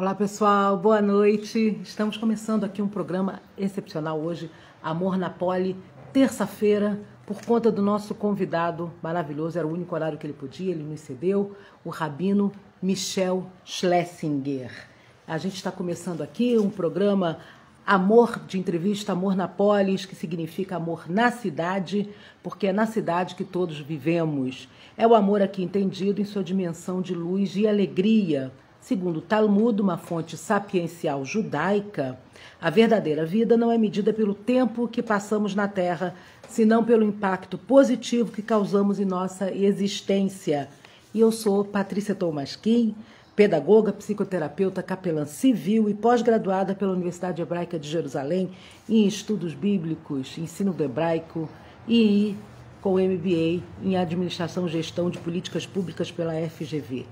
Olá pessoal, boa noite. Estamos começando aqui um programa excepcional hoje, Amor na Poli, terça-feira, por conta do nosso convidado maravilhoso, era o único horário que ele podia, ele nos cedeu, o Rabino Michel Schlesinger. A gente está começando aqui um programa Amor de entrevista, Amor na Polis, que significa amor na cidade, porque é na cidade que todos vivemos. É o amor aqui entendido em sua dimensão de luz e alegria. Segundo o Talmud, uma fonte sapiencial judaica, a verdadeira vida não é medida pelo tempo que passamos na Terra, senão pelo impacto positivo que causamos em nossa existência. E eu sou Patrícia Tolmasquim, pedagoga, psicoterapeuta, capelã civil e pós-graduada pela Universidade Hebraica de Jerusalém em estudos bíblicos, ensino do hebraico e com MBA em administração e gestão de políticas públicas pela FGV.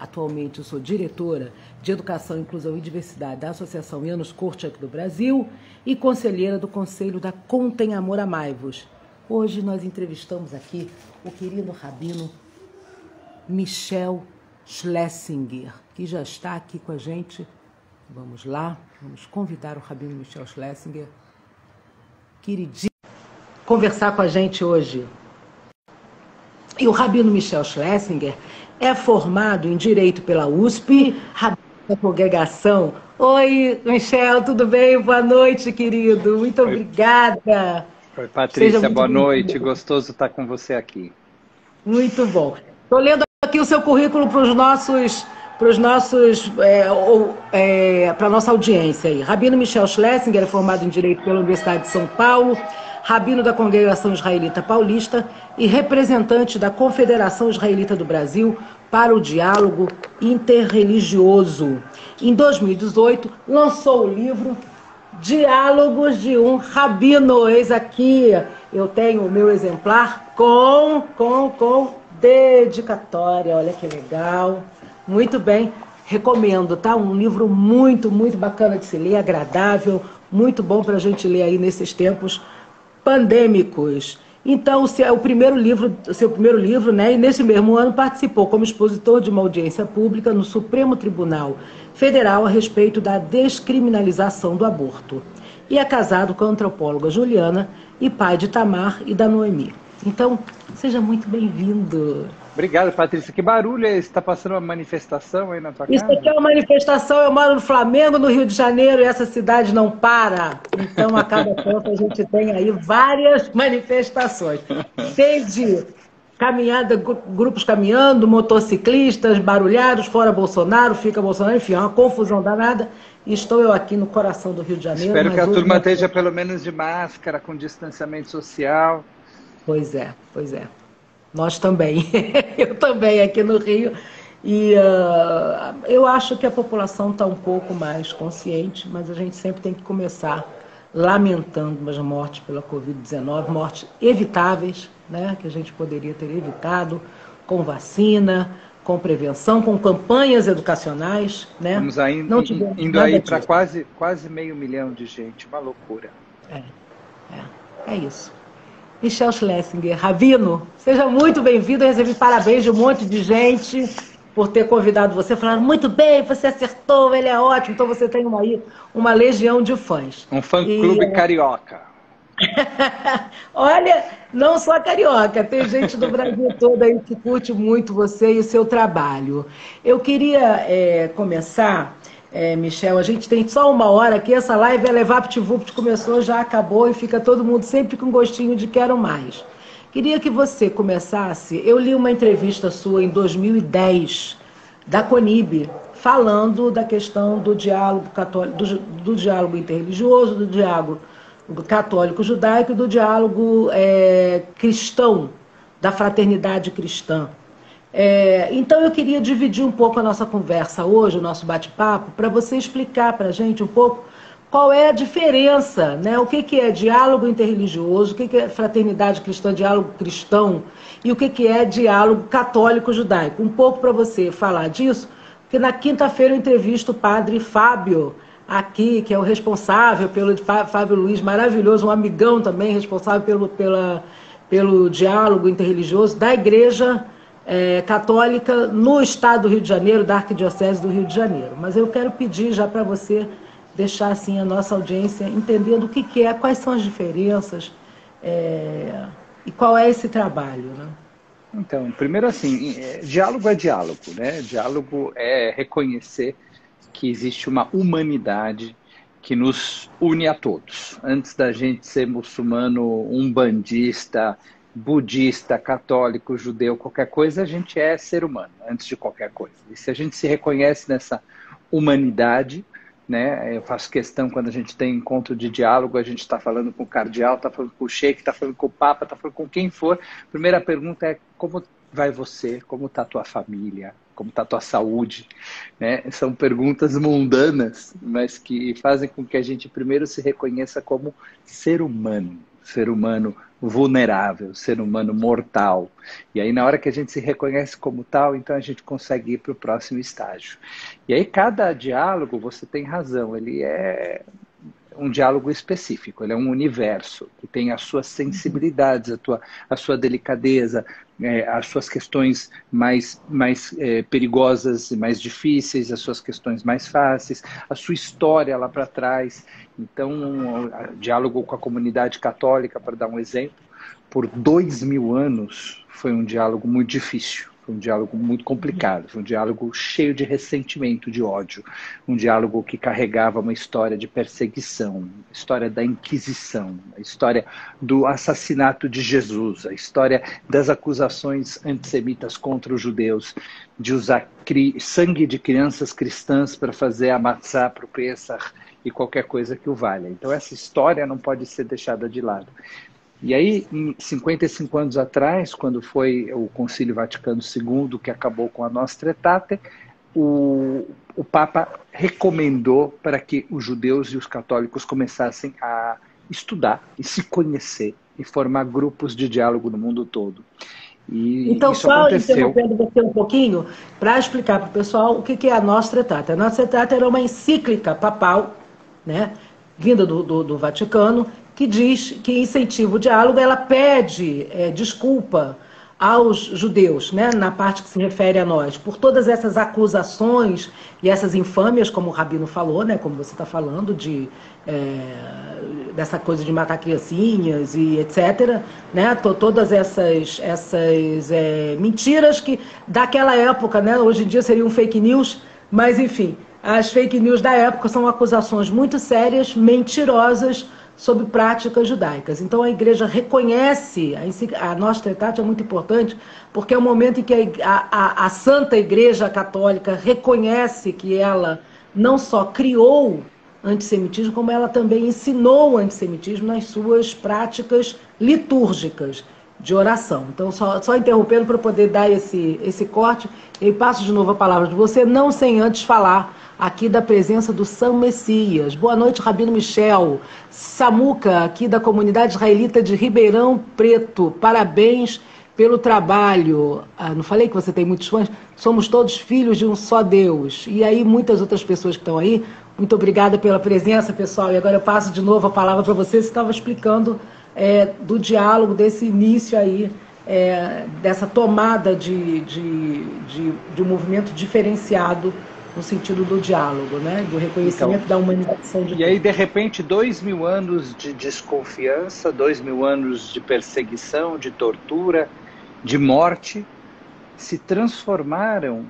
Atualmente eu sou diretora de Educação, Inclusão e Diversidade da Associação Janusz Korczak do Brasil e conselheira do Conselho da Contem Amor Amai-vos. Hoje nós entrevistamos aqui o querido rabino Michel Schlesinger, que já está aqui com a gente. Vamos lá, vamos convidar o rabino Michel Schlesinger, queridinho, conversar com a gente hoje. E o rabino Michel Schlesinger é formado em Direito pela USP, rabino da congregação. Oi, Michel, tudo bem? Boa noite, querido. Muito obrigada. Oi, Patrícia, boa noite. Gostoso estar com você aqui. Muito bom. Estou lendo aqui o seu currículo para a nossa audiência aí. Rabino Michel Schlesinger é formado em Direito pela Universidade de São Paulo, rabino da Congregação Israelita Paulista e representante da Confederação Israelita do Brasil para o Diálogo Interreligioso. Em 2018, lançou o livro Diálogos de um Rabino. Eis aqui, eu tenho o meu exemplar com dedicatória. Olha que legal. Muito bem, recomendo, tá? Um livro muito bacana de se ler, agradável, muito bom para a gente ler aí nesses tempos pandêmicos. Então, o seu primeiro livro, né? E nesse mesmo ano participou como expositor de uma audiência pública no Supremo Tribunal Federal a respeito da descriminalização do aborto. E é casado com a antropóloga Juliana e pai de Tamar e da Noemi. Então, seja muito bem-vindo. Obrigado, Patrícia. Que barulho é esse? Está passando uma manifestação aí na tua casa? Isso aqui é uma manifestação. Eu moro no Flamengo, no Rio de Janeiro, e essa cidade não para. Então, a cada tempo, a gente tem aí várias manifestações. Desde caminhada, grupos caminhando, motociclistas, barulhados, fora Bolsonaro, fica Bolsonaro, enfim, é uma confusão danada. E estou eu aqui no coração do Rio de Janeiro. Espero que a turma esteja pelo menos de máscara, com distanciamento social. Pois é. Nós também. Eu também aqui no Rio. E eu acho que a população está um pouco mais consciente, mas a gente sempre tem que começar lamentando as mortes pela Covid-19, mortes evitáveis, né, que a gente poderia ter evitado com vacina, com prevenção, com campanhas educacionais. Né? Estamos indo aí para quase 500 mil de gente, uma loucura. É isso. Michel Schlesinger, rabino, seja muito bem-vindo. Eu recebi parabéns de um monte de gente por ter convidado você. Falaram, muito bem, você acertou, ele é ótimo. Então você tem uma legião de fãs. Um fã-clube carioca. Olha, não só carioca, tem gente do Brasil todo aí que curte muito você e o seu trabalho. Eu queria começar... Michel, a gente tem só uma hora aqui, essa live é levar VaptVupt, começou, já acabou e fica todo mundo sempre com gostinho de quero mais. Queria que você começasse, eu li uma entrevista sua em 2010, da Conib, falando da questão do diálogo católico, do diálogo interreligioso, do diálogo católico-judaico e do diálogo cristão, da fraternidade cristã. Então eu queria dividir um pouco a nossa conversa hoje, o nosso bate-papo, para você explicar para a gente um pouco qual é a diferença, né? O que é diálogo interreligioso, o que é fraternidade cristã, diálogo cristão, e o que é diálogo católico-judaico. Um pouco para você falar disso, porque na quinta-feira eu entrevisto o padre Fábio, aqui, que é o responsável pelo Fábio Luiz, maravilhoso, um amigão também, responsável pelo diálogo interreligioso da Igreja católica no estado do Rio de Janeiro, da Arquidiocese do Rio de Janeiro. Mas eu quero pedir já para você deixar assim, a nossa audiência entendendo o que é, quais são as diferenças e qual é esse trabalho, né? Então, primeiro assim, diálogo é diálogo, né? Diálogo é reconhecer que existe uma humanidade que nos une a todos. Antes da gente ser muçulmano, umbandista, budista, católico, judeu, qualquer coisa, a gente é ser humano, antes de qualquer coisa. E se a gente se reconhece nessa humanidade, né? Eu faço questão, quando a gente tem encontro de diálogo, a gente está falando com o cardeal, está falando com o sheik, está falando com o papa, está falando com quem for. A primeira pergunta é: como vai você? Como está a tua família? Como está a tua saúde? Né? São perguntas mundanas, mas que fazem com que a gente primeiro se reconheça como ser humano vulnerável, ser humano mortal. E aí, na hora que a gente se reconhece como tal, então a gente consegue ir para o próximo estágio. E aí, cada diálogo, você tem razão, ele é um diálogo específico, ele é um universo que tem as suas sensibilidades, a sua delicadeza, as suas questões mais perigosas e mais difíceis, as suas questões mais fáceis, a sua história lá para trás. Então, diálogo com a comunidade católica, para dar um exemplo, por 2000 anos foi um diálogo muito difícil. Foi um diálogo muito complicado, foi um diálogo cheio de ressentimento, de ódio, um diálogo que carregava uma história de perseguição, a história da Inquisição, a história do assassinato de Jesus, a história das acusações antissemitas contra os judeus, de usar sangue de crianças cristãs para fazer a matzá para o Pêssar e qualquer coisa que o valha. Então essa história não pode ser deixada de lado. E aí, 55 anos atrás, quando foi o Concílio Vaticano II, que acabou com a Nostra Aetate, o Papa recomendou para que os judeus e os católicos começassem a estudar e se conhecer e formar grupos de diálogo no mundo todo. E então, isso só aconteceu. Interrompendo você um pouquinho, para explicar para o pessoal o que é a Nostra Aetate. A Nostra Aetate era uma encíclica papal, né, vinda do Vaticano, que diz que incentiva o diálogo. Ela pede desculpa aos judeus, né, na parte que se refere a nós, por todas essas acusações e essas infâmias, como o Rabino falou, né, como você está falando, dessa coisa de matar criancinhas e etc. Né, todas essas mentiras que daquela época, né, hoje em dia seriam fake news, mas enfim, as fake news da época são acusações muito sérias, mentirosas, sobre práticas judaicas. Então a igreja reconhece, a Nostra Aetate é muito importante, porque é o momento em que a Santa Igreja Católica reconhece que ela não só criou antissemitismo, como ela também ensinou o antissemitismo nas suas práticas litúrgicas de oração. Então, só interrompendo para poder dar esse corte, eu passo de novo a palavra de você, não sem antes falar aqui da presença do São Messias. Boa noite, Rabino Michel. Samuca, aqui da comunidade israelita de Ribeirão Preto. Parabéns pelo trabalho. Não falei que você tem muitos fãs? Somos todos filhos de um só Deus. E aí, muitas outras pessoas que estão aí. Muito obrigada pela presença, pessoal. E agora eu passo de novo a palavra para você. Você estava explicando do diálogo, desse início aí, dessa tomada de um movimento diferenciado no sentido do diálogo, né? Do reconhecimento da humanização de E aí, de repente, 2000 anos de desconfiança, 2000 anos de perseguição, de tortura, de morte, se transformaram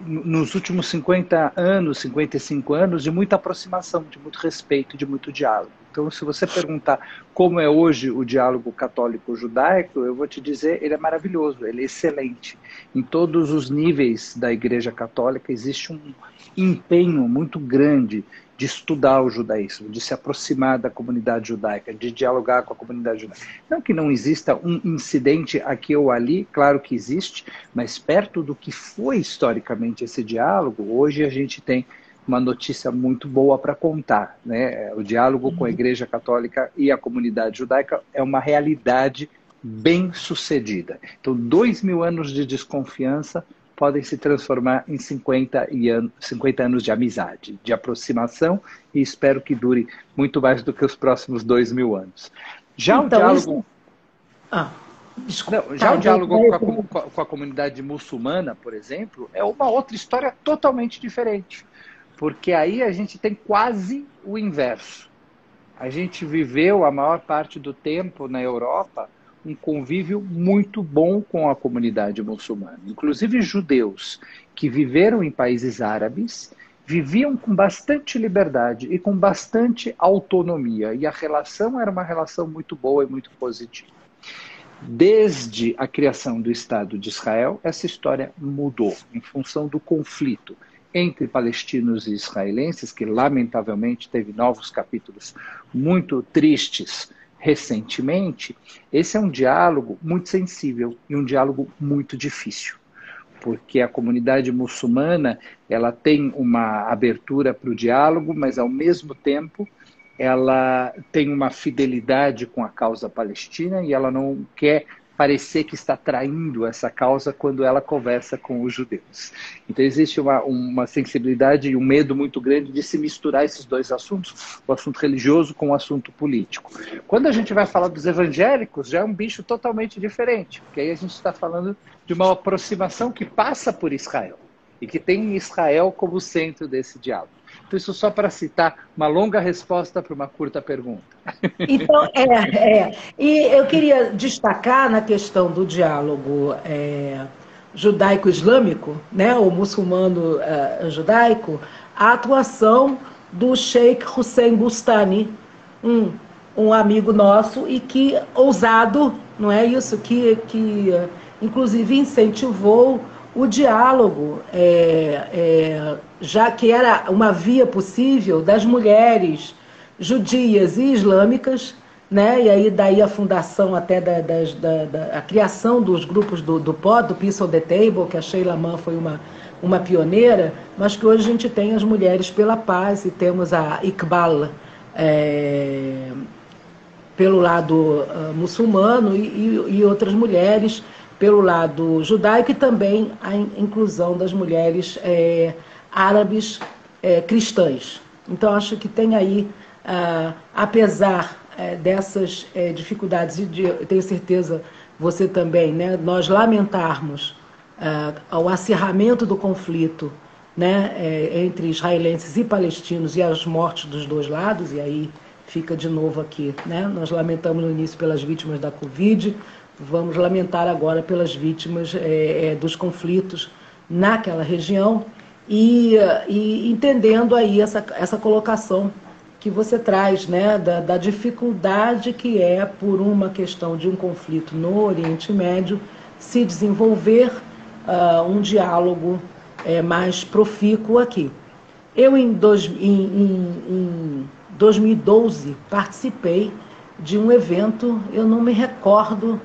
nos últimos 50 anos, 55 anos, de muita aproximação, de muito respeito, de muito diálogo. Então, se você perguntar como é hoje o diálogo católico-judaico, eu vou te dizer, ele é maravilhoso, ele é excelente. Em todos os níveis da Igreja Católica existe um empenho muito grande de estudar o judaísmo, de se aproximar da comunidade judaica, de dialogar com a comunidade judaica. Não que não exista um incidente aqui ou ali, claro que existe, mas perto do que foi historicamente esse diálogo, hoje a gente tem uma notícia muito boa para contar, né? O diálogo com a Igreja Católica e a comunidade judaica é uma realidade bem sucedida. Então, 2000 anos de desconfiança podem se transformar em 50 anos de amizade, de aproximação, e espero que dure muito mais do que os próximos 2000 anos. Já então, o diálogo... Desculpa, Não, já o diálogo com a comunidade muçulmana, por exemplo, é uma outra história totalmente diferente. Porque aí a gente tem quase o inverso. A gente viveu a maior parte do tempo na Europa um convívio muito bom com a comunidade muçulmana. Inclusive judeus que viveram em países árabes viviam com bastante liberdade e com bastante autonomia. E a relação era uma relação muito boa e muito positiva. Desde a criação do Estado de Israel, essa história mudou em função do conflito entre palestinos e israelenses, que lamentavelmente teve novos capítulos muito tristes recentemente. Esse é um diálogo muito sensível e um diálogo muito difícil, porque a comunidade muçulmana ela tem uma abertura para o diálogo, mas ao mesmo tempo ela tem uma fidelidade com a causa palestina e ela não quer parecer que está traindo essa causa quando ela conversa com os judeus. Então existe uma sensibilidade e um medo muito grande de se misturar esses dois assuntos, o assunto religioso com o assunto político. Quando a gente vai falar dos evangélicos, já é um bicho totalmente diferente, porque aí a gente está falando de uma aproximação que passa por Israel e que tem Israel como centro desse diálogo. Então, isso só para citar uma longa resposta para uma curta pergunta. Então, E eu queria destacar na questão do diálogo judaico-islâmico, né, ou muçulmano-judaico, a atuação do Sheikh Hussein Bustani, um amigo nosso e que, ousado, não é isso, que inclusive incentivou o diálogo, já que era uma via possível das mulheres judias e islâmicas, né? E aí daí a fundação até a criação dos grupos do POD, do Peace on the Table, que a Sheila Mann foi uma pioneira, mas que hoje a gente tem as Mulheres pela Paz e temos a Iqbal pelo lado muçulmano e outras mulheres pelo lado judaico, e também a inclusão das mulheres árabes cristãs. Então, acho que tem aí, apesar dessas dificuldades, e eu tenho certeza, você também, né, nós lamentarmos o acirramento do conflito, né, entre israelenses e palestinos e as mortes dos dois lados, e aí fica de novo aqui, né, nós lamentamos no início pelas vítimas da Covid, vamos lamentar agora pelas vítimas dos conflitos naquela região e entendendo aí essa colocação que você traz, né, da dificuldade que é por uma questão de um conflito no Oriente Médio se desenvolver um diálogo mais profícuo aqui. Eu, em 2012, participei de um evento, eu não me recordo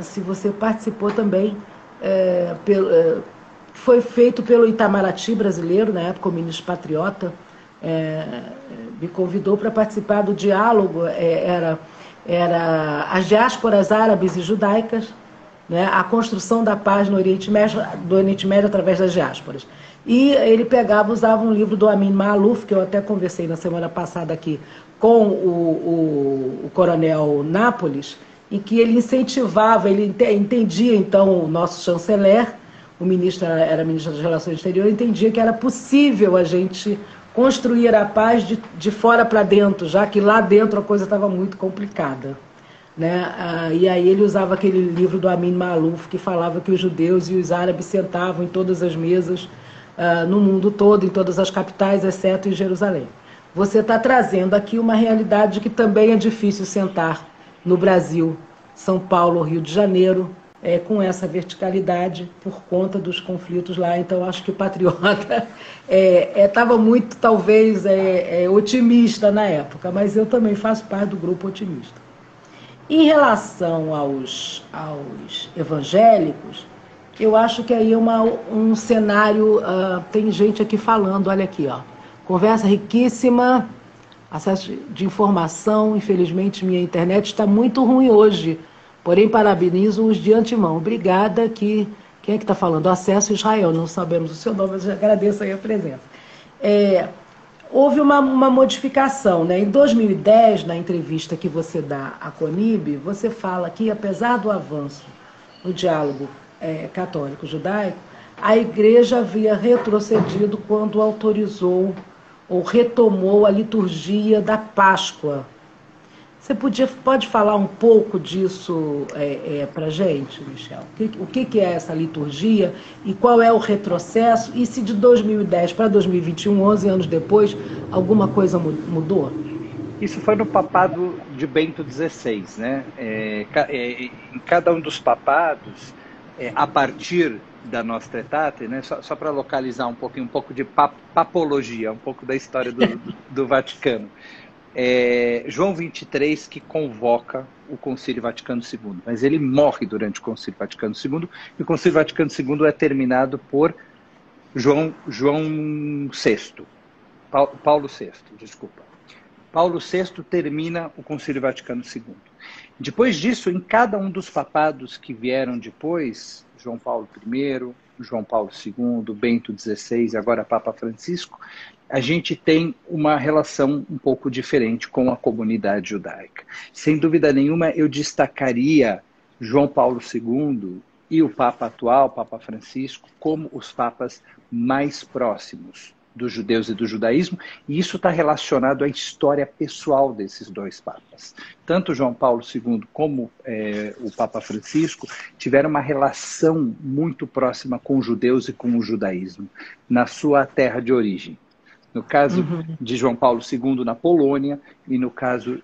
se você participou também, foi feito pelo Itamaraty brasileiro, na época o ministro Patriota me convidou para participar do diálogo, era as diásporas árabes e judaicas, né, a construção da paz no Oriente Médio, através das diásporas. E ele usava um livro do Amin Maalouf, que eu até conversei na semana passada aqui com o coronel Nápoles, em que ele incentivava, ele entendia então o nosso chanceler, o ministro era ministro das Relações Exteriores, entendia que era possível a gente construir a paz de fora para dentro, já que lá dentro a coisa estava muito complicada, né? E aí ele usava aquele livro do Amin Maalouf, que falava que os judeus e os árabes sentavam em todas as mesas no mundo todo, em todas as capitais, exceto em Jerusalém. Você está trazendo aqui uma realidade que também é difícil sentar no Brasil, São Paulo, Rio de Janeiro, com essa verticalidade por conta dos conflitos lá. Então, acho que o Patriota estava muito, talvez, otimista na época, mas eu também faço parte do grupo otimista. Em relação aos evangélicos, eu acho que aí é um cenário, tem gente aqui falando, olha aqui, ó, conversa riquíssima, acesso de informação, infelizmente minha internet está muito ruim hoje, porém parabenizo-os de antemão. Obrigada. Quem é que está falando? Acesso Israel, não sabemos o seu nome, mas agradeço aí a presença. houve uma modificação, né? Em 2010, na entrevista que você dá à CONIB, você fala que, apesar do avanço no diálogo católico-judaico, a Igreja havia retrocedido quando autorizou ou retomou a liturgia da Páscoa. Você pode falar um pouco disso para a gente, Michel? O que é essa liturgia e qual é o retrocesso? E se de 2010 para 2021, 11 anos depois, alguma coisa mudou? Isso foi no papado de Bento XVI, né? Em cada um dos papados, a partir da Nostra Aetate, né? Só para localizar um pouco de papologia, um pouco da história do Vaticano. João 23 que convoca o Concílio Vaticano II, mas ele morre durante o Concílio Vaticano II, e o Concílio Vaticano II é terminado por João VI, Paulo VI, desculpa. Paulo VI termina o Concílio Vaticano II. Depois disso, em cada um dos papados que vieram depois, João Paulo I, João Paulo II, Bento XVI e agora Papa Francisco, a gente tem uma relação um pouco diferente com a comunidade judaica. Sem dúvida nenhuma, eu destacaria João Paulo II e o Papa atual, Papa Francisco, como os papas mais próximos dos judeus e do judaísmo, e isso está relacionado à história pessoal desses dois papas. Tanto João Paulo II como o Papa Francisco tiveram uma relação muito próxima com os judeus e com o judaísmo, na sua terra de origem. No caso de João Paulo II na Polônia e no caso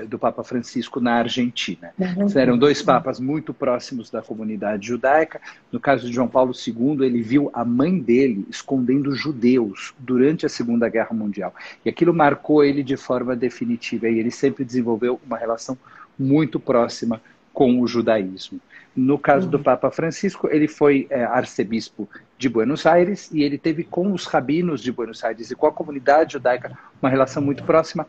do Papa Francisco na Argentina. Eram dois papas muito próximos da comunidade judaica. No caso de João Paulo II, ele viu a mãe dele escondendo judeus durante a Segunda Guerra Mundial. E aquilo marcou ele de forma definitiva. E ele sempre desenvolveu uma relação muito próxima com o judaísmo. No caso do Papa Francisco, ele foi arcebispo de Buenos Aires e ele teve com os rabinos de Buenos Aires e com a comunidade judaica uma relação muito próxima.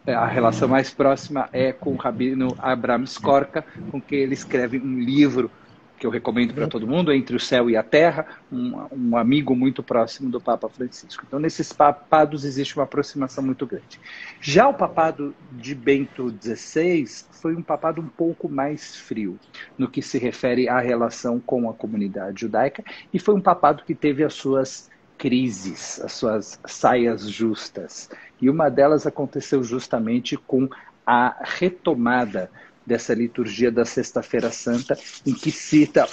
A relação mais próxima é com o rabino Abraham Skorka, com quem ele escreve um livro que eu recomendo para todo mundo, Entre o Céu e a Terra, um amigo muito próximo do Papa Francisco. Então, nesses papados existe uma aproximação muito grande. Já o papado de Bento XVI foi um papado um pouco mais frio, no que se refere à relação com a comunidade judaica, e foi um papado que teve as suas crises, as suas saias justas. E uma delas aconteceu justamente com a retomada dessa liturgia da Sexta-feira Santa, em que cita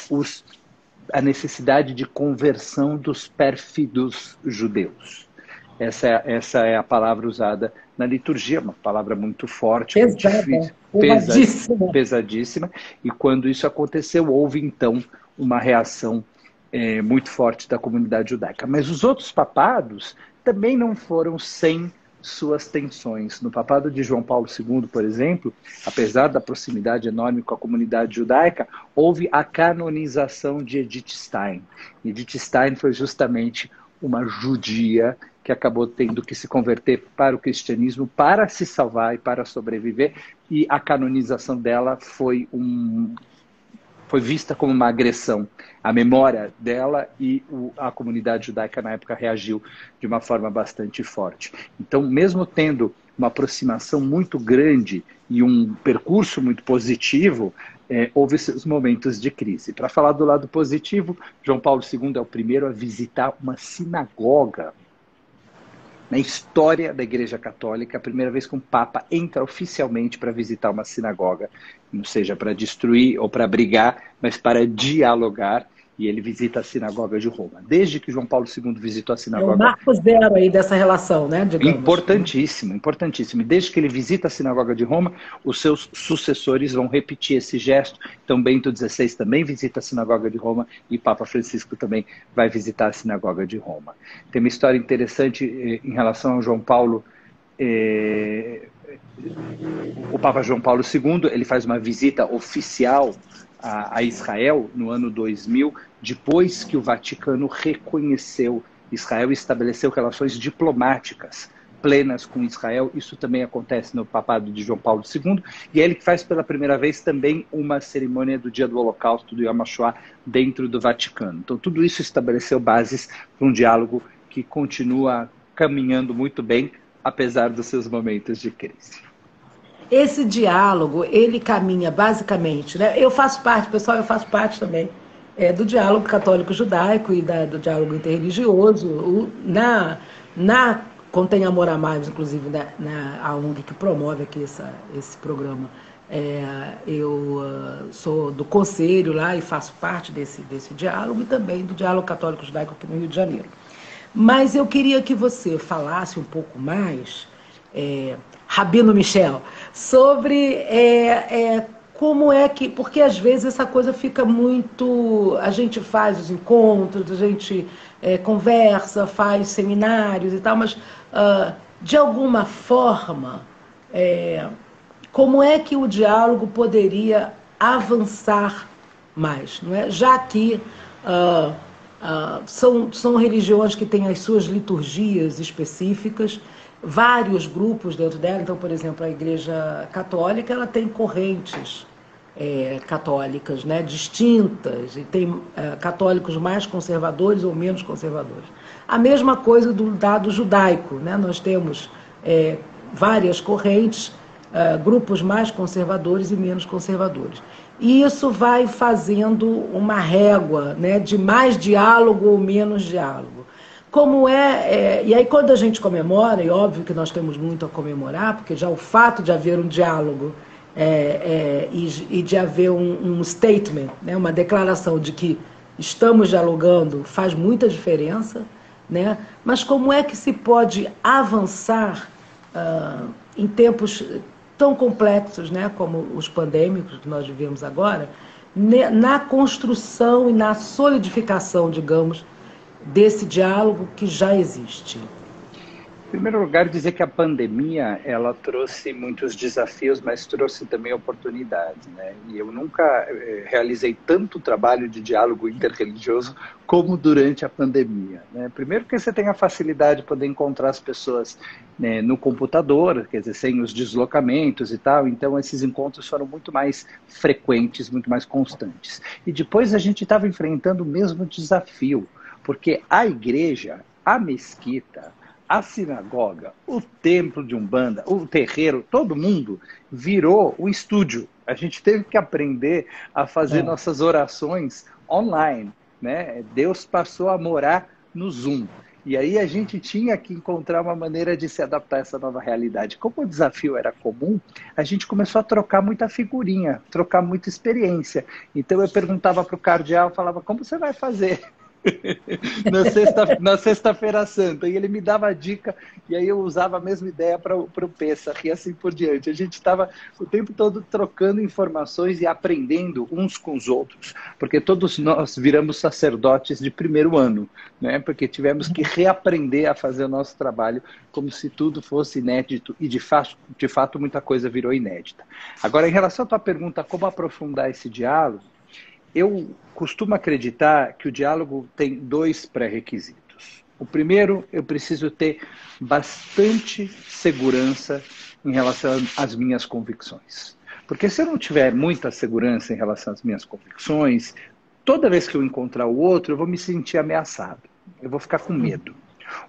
a necessidade de conversão dos pérfidos judeus. Essa é a palavra usada na liturgia, uma palavra muito forte, pesadíssima. E quando isso aconteceu, houve então uma reação muito forte da comunidade judaica. Mas os outros papados também não foram sem suas tensões. No papado de João Paulo II, por exemplo, apesar da proximidade enorme com a comunidade judaica, houve a canonização de Edith Stein. Edith Stein foi justamente uma judia que acabou tendo que se converter para o cristianismo para se salvar e para sobreviver, e a canonização dela foi vista como uma agressão à memória dela, e a comunidade judaica na época reagiu de uma forma bastante forte. Então, mesmo tendo uma aproximação muito grande e um percurso muito positivo, houve esses momentos de crise. Para falar do lado positivo, João Paulo II é o primeiro a visitar uma sinagoga na história da Igreja Católica, a primeira vez que um Papa entra oficialmente para visitar uma sinagoga, não seja para destruir ou para brigar, mas para dialogar, e ele visita a sinagoga de Roma. Desde que João Paulo II visitou a sinagoga... É o marco zero aí dessa relação, né? Digamos. Importantíssimo, importantíssimo. E desde que ele visita a sinagoga de Roma, os seus sucessores vão repetir esse gesto. Então, Bento XVI também visita a sinagoga de Roma e Papa Francisco também vai visitar a sinagoga de Roma. Tem uma história interessante em relação ao João Paulo... O Papa João Paulo II, ele faz uma visita oficial a Israel no ano 2000, depois que o Vaticano reconheceu Israel e estabeleceu relações diplomáticas plenas com Israel. Isso também acontece no papado de João Paulo II, e é ele que faz pela primeira vez também uma cerimônia do dia do Holocausto, do Yom HaShoah, dentro do Vaticano. Então tudo isso estabeleceu bases para um diálogo que continua caminhando muito bem, apesar dos seus momentos de crise. Esse diálogo, ele caminha basicamente, né? Eu faço parte, pessoal, eu faço parte também do diálogo católico-judaico e do diálogo interreligioso. Contém Amor a Mais, inclusive, a ONG que promove aqui esse programa. Eu sou do conselho lá e faço parte desse diálogo e também do diálogo católico-judaico aqui no Rio de Janeiro. Mas eu queria que você falasse um pouco mais, Rabino Michel, sobre como é que... Porque às vezes essa coisa fica muito... A gente faz os encontros, a gente conversa, faz seminários e tal, mas de alguma forma, como é que o diálogo poderia avançar mais, não é? Já que são religiões que têm as suas liturgias específicas, vários grupos dentro dela. Então, por exemplo, a Igreja Católica, ela tem correntes católicas, né, distintas, e tem católicos mais conservadores ou menos conservadores. A mesma coisa do lado judaico, né? Nós temos várias correntes, grupos mais conservadores e menos conservadores. E isso vai fazendo uma régua, né, de mais diálogo ou menos diálogo. E aí quando a gente comemora, e óbvio que nós temos muito a comemorar, porque já o fato de haver um diálogo e de haver um statement, né, uma declaração de que estamos dialogando faz muita diferença, né? Mas como é que se pode avançar em tempos tão complexos, né, como os pandêmicos que nós vivemos agora, na construção e na solidificação, digamos, desse diálogo que já existe? Em primeiro lugar, dizer que a pandemia, ela trouxe muitos desafios, mas trouxe também oportunidades, né? E eu nunca realizei tanto trabalho de diálogo interreligioso como durante a pandemia, né? Primeiro porque você tem a facilidade de poder encontrar as pessoas, né, no computador, quer dizer, sem os deslocamentos e tal, então esses encontros foram muito mais frequentes, muito mais constantes. E depois a gente estava enfrentando o mesmo desafio, porque a igreja, a mesquita, a sinagoga, o templo de Umbanda, o terreiro, todo mundo virou o estúdio. A gente teve que aprender a fazer nossas orações online, né? Deus passou a morar no Zoom. E aí a gente tinha que encontrar uma maneira de se adaptar a essa nova realidade. Como o desafio era comum, a gente começou a trocar muita figurinha, trocar muita experiência. Então eu perguntava para o cardeal, falava, como você vai fazer na sexta-feira santa? E ele me dava a dica, e aí eu usava a mesma ideia para o Pêssach e assim por diante. A gente estava o tempo todo trocando informações e aprendendo uns com os outros, porque todos nós viramos sacerdotes de primeiro ano, né? Porque tivemos que reaprender a fazer o nosso trabalho como se tudo fosse inédito, e de fato muita coisa virou inédita. Agora, em relação à tua pergunta, como aprofundar esse diálogo, eu costumo acreditar que o diálogo tem dois pré-requisitos. O primeiro, eu preciso ter bastante segurança em relação às minhas convicções. Porque se eu não tiver muita segurança em relação às minhas convicções, toda vez que eu encontrar o outro, eu vou me sentir ameaçado. Eu vou ficar com medo.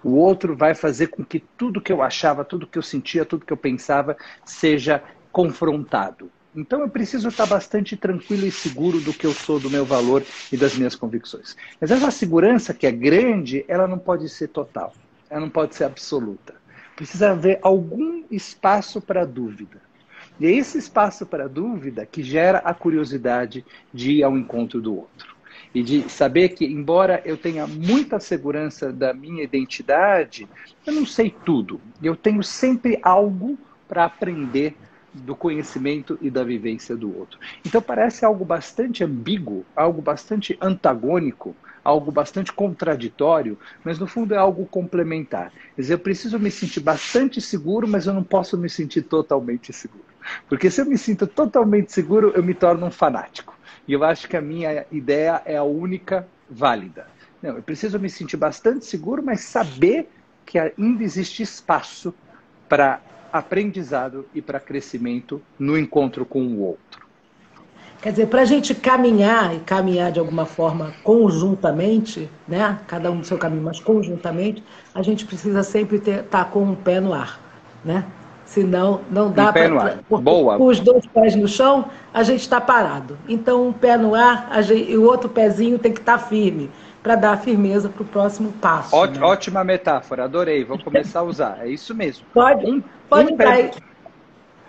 O outro vai fazer com que tudo que eu achava, tudo que eu sentia, tudo que eu pensava seja confrontado. Então eu preciso estar bastante tranquilo e seguro do que eu sou, do meu valor e das minhas convicções. Mas essa segurança que é grande, ela não pode ser total, ela não pode ser absoluta. Precisa haver algum espaço para dúvida. E é esse espaço para dúvida que gera a curiosidade de ir ao encontro do outro. E de saber que, embora eu tenha muita segurança da minha identidade, eu não sei tudo. Eu tenho sempre algo para aprender do conhecimento e da vivência do outro. Então parece algo bastante ambíguo, algo bastante antagônico, algo bastante contraditório, mas no fundo é algo complementar. Quer dizer, eu preciso me sentir bastante seguro, mas eu não posso me sentir totalmente seguro. Porque se eu me sinto totalmente seguro, eu me torno um fanático. E eu acho que a minha ideia é a única válida. Não, eu preciso me sentir bastante seguro, mas saber que ainda existe espaço para aprendizado e para crescimento no encontro com o outro. Quer dizer, para a gente caminhar, e caminhar de alguma forma conjuntamente, né? Cada um do seu caminho, mas conjuntamente, a gente precisa sempre estar com um pé no ar, né? Senão, não Um dá pé no para... ar. Porque Boa. com os dois pés no chão, a gente está parado. Então, um pé no ar e o outro pezinho tem que estar firme, para dar firmeza para o próximo passo, né? Ótima metáfora, adorei. Vou começar a usar. É isso mesmo. Pode, Um, pode um usar pé,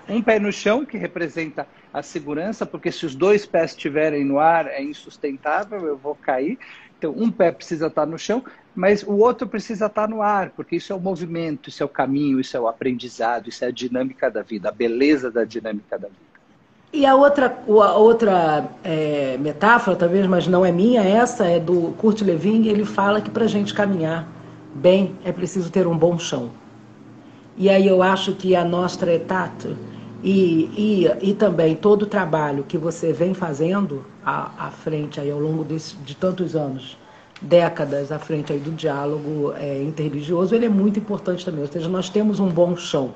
aí. um pé no chão, que representa a segurança, porque se os dois pés estiverem no ar, é insustentável, eu vou cair. Então, um pé precisa estar no chão, mas o outro precisa estar no ar, porque isso é o movimento, isso é o caminho, isso é o aprendizado, isso é a dinâmica da vida, a beleza da dinâmica da vida. E a outra metáfora, talvez, mas não é minha, essa é do Kurt Lewin, ele fala que para a gente caminhar bem é preciso ter um bom chão. E aí eu acho que a Nostra Aetate e também todo o trabalho que você vem fazendo à frente aí, ao longo de tantos anos, décadas à frente aí do diálogo interreligioso, ele é muito importante também. Ou seja, nós temos um bom chão,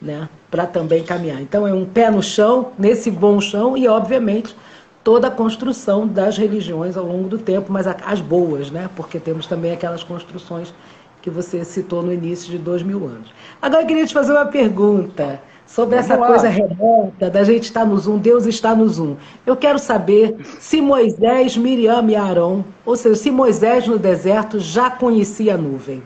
né, para também caminhar. Então é um pé no chão, nesse bom chão, e obviamente toda a construção das religiões ao longo do tempo, mas as boas, né, porque temos também aquelas construções que você citou no início de 2000 anos. Agora eu queria te fazer uma pergunta sobre Vamos essa lá. coisa remota da gente estar no Zoom, Deus está no Zoom. Eu quero saber se Moisés, Miriam e Arão, ou seja, se Moisés no deserto já conhecia a nuvem.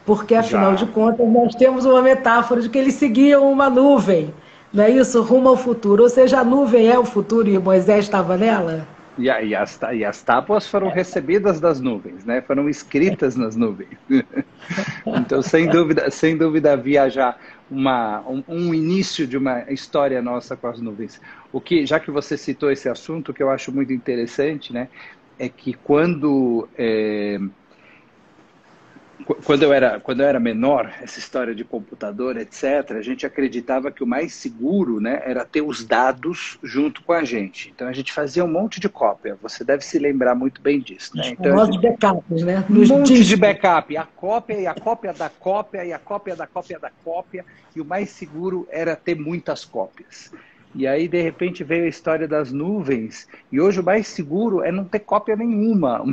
Porque, afinal de Já. contas, nós temos uma metáfora de que eles seguiam uma nuvem, não é isso? Rumo ao futuro. Ou seja, a nuvem é o futuro e Moisés estava nela? E as tábuas foram recebidas das nuvens, né? Foram escritas nas nuvens. Então, sem dúvida havia já um início de uma história nossa com as nuvens. Já que você citou esse assunto, o que eu acho muito interessante, né, é que quando eu era menor, essa história de computador, etc., a gente acreditava que o mais seguro, né, era ter os dados junto com a gente. Então a gente fazia um monte de cópia. Você deve se lembrar muito bem disso, né? Os Então famosos backups, né? um Nos monte de discos. backup, a cópia e a cópia da cópia e a cópia da cópia da cópia. E o mais seguro era ter muitas cópias. E aí, de repente, veio a história das nuvens, e hoje o mais seguro é não ter cópia nenhuma.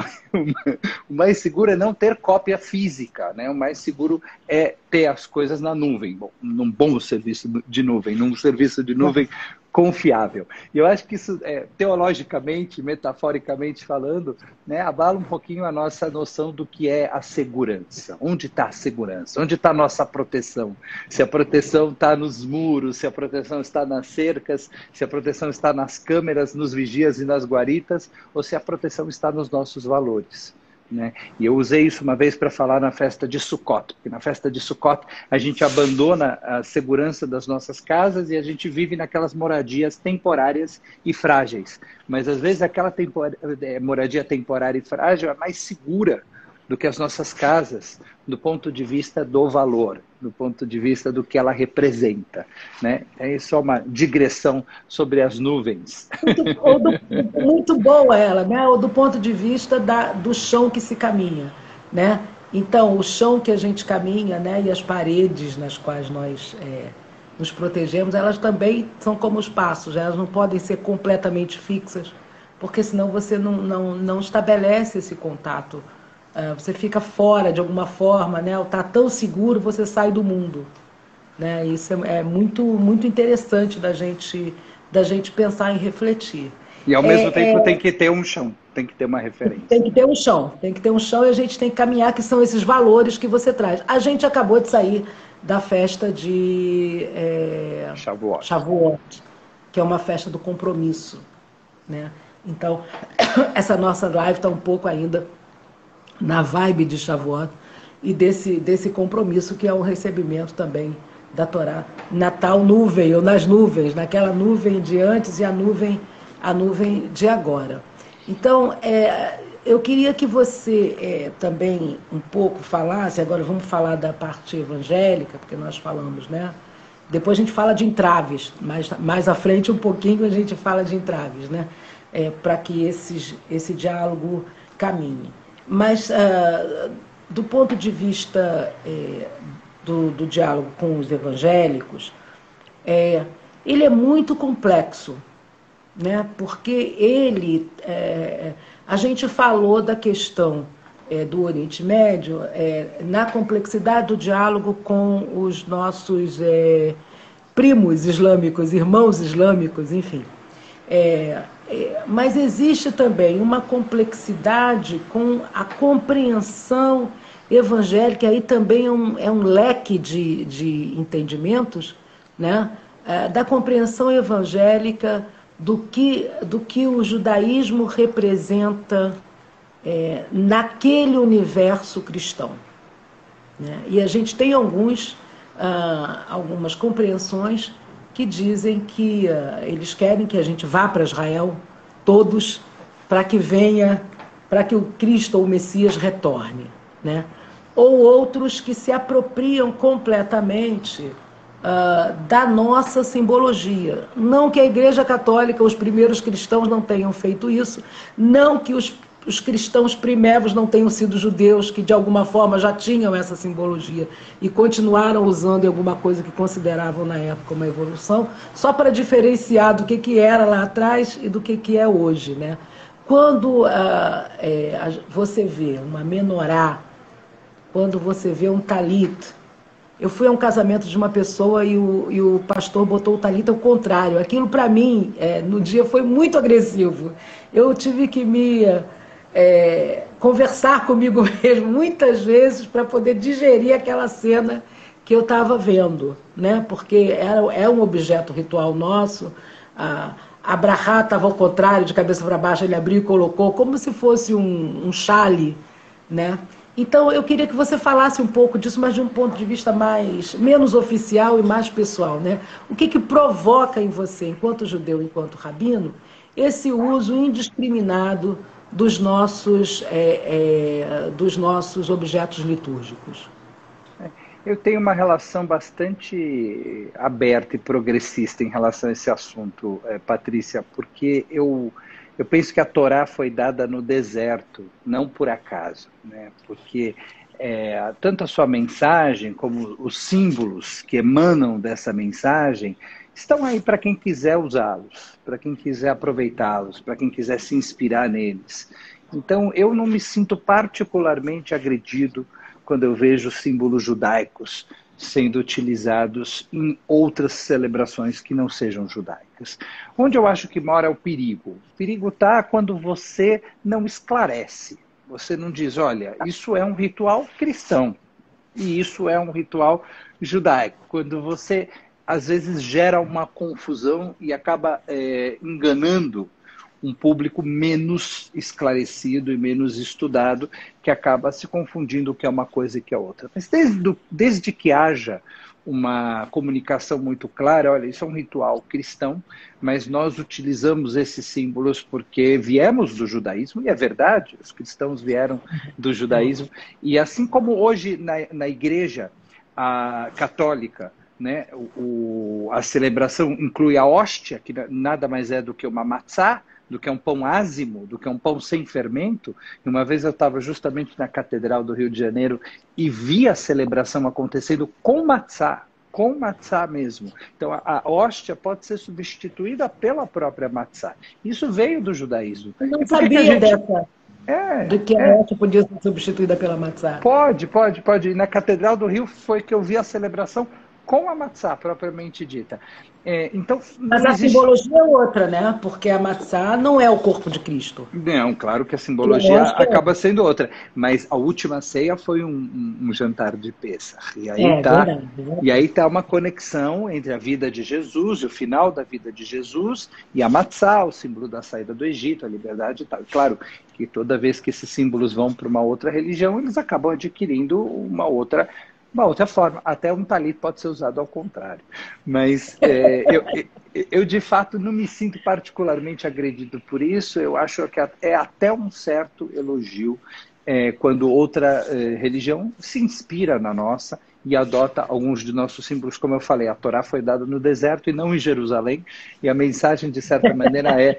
O mais seguro é não ter cópia física, né? O mais seguro é ter as coisas na nuvem, num bom serviço de nuvem, num serviço de nuvem confiável. E eu acho que isso, teologicamente, metaforicamente falando, né, abala um pouquinho a nossa noção do que é a segurança. Onde está a segurança? Onde está a nossa proteção? Se a proteção está nos muros, se a proteção está nas cercas, se a proteção está nas câmeras, nos vigias e nas guaritas, ou se a proteção está nos nossos valores. Né? E eu usei isso uma vez para falar na festa de Sukkot, porque na festa de Sukkot a gente abandona a segurança das nossas casas e a gente vive naquelas moradias temporárias e frágeis. Mas às vezes aquela moradia temporária e frágil é mais segura do que as nossas casas, do ponto de vista do valor, do ponto de vista do que ela representa. Né? É só uma digressão sobre as nuvens. Muito boa ela, né? Ou do ponto de vista do chão que se caminha, né? Então, o chão que a gente caminha, né, e as paredes nas quais nós nos protegemos, elas também são como os passos, elas não podem ser completamente fixas, porque senão você não estabelece esse contato. Você fica fora de alguma forma, né? Está tão seguro, você sai do mundo. Né? Isso é muito, muito interessante da gente pensar e refletir. E ao mesmo tempo tem que ter um chão, tem que ter uma referência. Tem que ter um chão e a gente tem que caminhar, que são esses valores que você traz. A gente acabou de sair da festa de Shavuot, que é uma festa do compromisso. Né? Então, essa nossa live está um pouco ainda na vibe de Shavuot e desse compromisso que é um recebimento também da Torá, na tal nuvem, ou nas nuvens, naquela nuvem de antes e a nuvem de agora. Então, eu queria que você também um pouco falasse, agora vamos falar da parte evangélica, porque nós falamos, né? Depois a gente fala de entraves, mais à frente um pouquinho a gente fala de entraves, né? Para que esse diálogo caminhe. Mas, do ponto de vista do diálogo com os evangélicos, ele é muito complexo, né? Porque ele, a gente falou da questão do Oriente Médio na complexidade do diálogo com os nossos primos islâmicos, irmãos islâmicos, enfim. Mas existe também uma complexidade com a compreensão evangélica, aí também é um leque de entendimentos, né? Da compreensão evangélica do que o judaísmo representa naquele universo cristão, né? E a gente tem algumas compreensões que dizem que eles querem que a gente vá para Israel, todos, para que o Cristo ou o Messias retorne, né? Ou outros que se apropriam completamente da nossa simbologia. Não que a Igreja Católica, os primeiros cristãos não tenham feito isso, não que os cristãos primeiros não tenham sido judeus, que de alguma forma já tinham essa simbologia e continuaram usando em alguma coisa que consideravam na época uma evolução, só para diferenciar do que era lá atrás e do que é hoje, né? Quando você vê uma menorá, quando você vê um talit. Eu fui a um casamento de uma pessoa e o pastor botou o talit ao contrário. Aquilo, para mim, no dia foi muito agressivo. Eu tive que conversar comigo mesmo muitas vezes para poder digerir aquela cena que eu estava vendo, né? Porque é um objeto ritual nosso. A brachá estava ao contrário, de cabeça para baixo, ele abriu e colocou, como se fosse um chale, né? Então, eu queria que você falasse um pouco disso, mas de um ponto de vista menos oficial e mais pessoal, né? O que provoca em você, enquanto judeu, enquanto rabino, esse uso indiscriminado dos nossos objetos litúrgicos? Eu tenho uma relação bastante aberta e progressista em relação a esse assunto, Patrícia, porque eu penso que a Torá foi dada no deserto, não por acaso, né? Porque tanto a sua mensagem como os símbolos que emanam dessa mensagem estão aí para quem quiser usá-los, para quem quiser aproveitá-los, para quem quiser se inspirar neles. Então, eu não me sinto particularmente agredido quando eu vejo símbolos judaicos sendo utilizados em outras celebrações que não sejam judaicas. Onde eu acho que mora o perigo? O perigo está quando você não esclarece. Você não diz, olha, isso é um ritual cristão e isso é um ritual judaico. Quando você, às vezes, gera uma confusão e acaba enganando um público menos esclarecido e menos estudado, que acaba se confundindo o que é uma coisa e o que é outra. Mas desde que haja uma comunicação muito clara, olha, isso é um ritual cristão, mas nós utilizamos esses símbolos porque viemos do judaísmo, e é verdade, os cristãos vieram do judaísmo, e assim como hoje na igreja católica, né, a celebração inclui a hóstia, que nada mais é do que uma matzá, do que um pão ázimo, do que um pão sem fermento. E uma vez eu estava justamente na Catedral do Rio de Janeiro e vi a celebração acontecendo com matzá mesmo. Então a hóstia pode ser substituída pela própria matzá. Isso veio do judaísmo. Eu não sabia dessa. De que a hóstia podia ser substituída pela matzá. Pode. E na Catedral do Rio foi que eu vi a celebração com a matzá, propriamente dita. Então, mas a simbologia é outra, né? Porque a matzá não é o corpo de Cristo. Não, claro que a simbologia acaba sendo outra. Mas a última ceia foi um jantar de Pêssach. E aí tá uma conexão entre a vida de Jesus, o final da vida de Jesus, e a matzá, o símbolo da saída do Egito, a liberdade e tal. Claro que toda vez que esses símbolos vão para uma outra religião, eles acabam adquirindo uma outra forma. Até um talit pode ser usado ao contrário. Mas eu, de fato, não me sinto particularmente agredido por isso. Eu acho que é até um certo elogio quando outra religião se inspira na nossa e adota alguns de nossos símbolos. Como eu falei, a Torá foi dada no deserto e não em Jerusalém. E a mensagem, de certa maneira,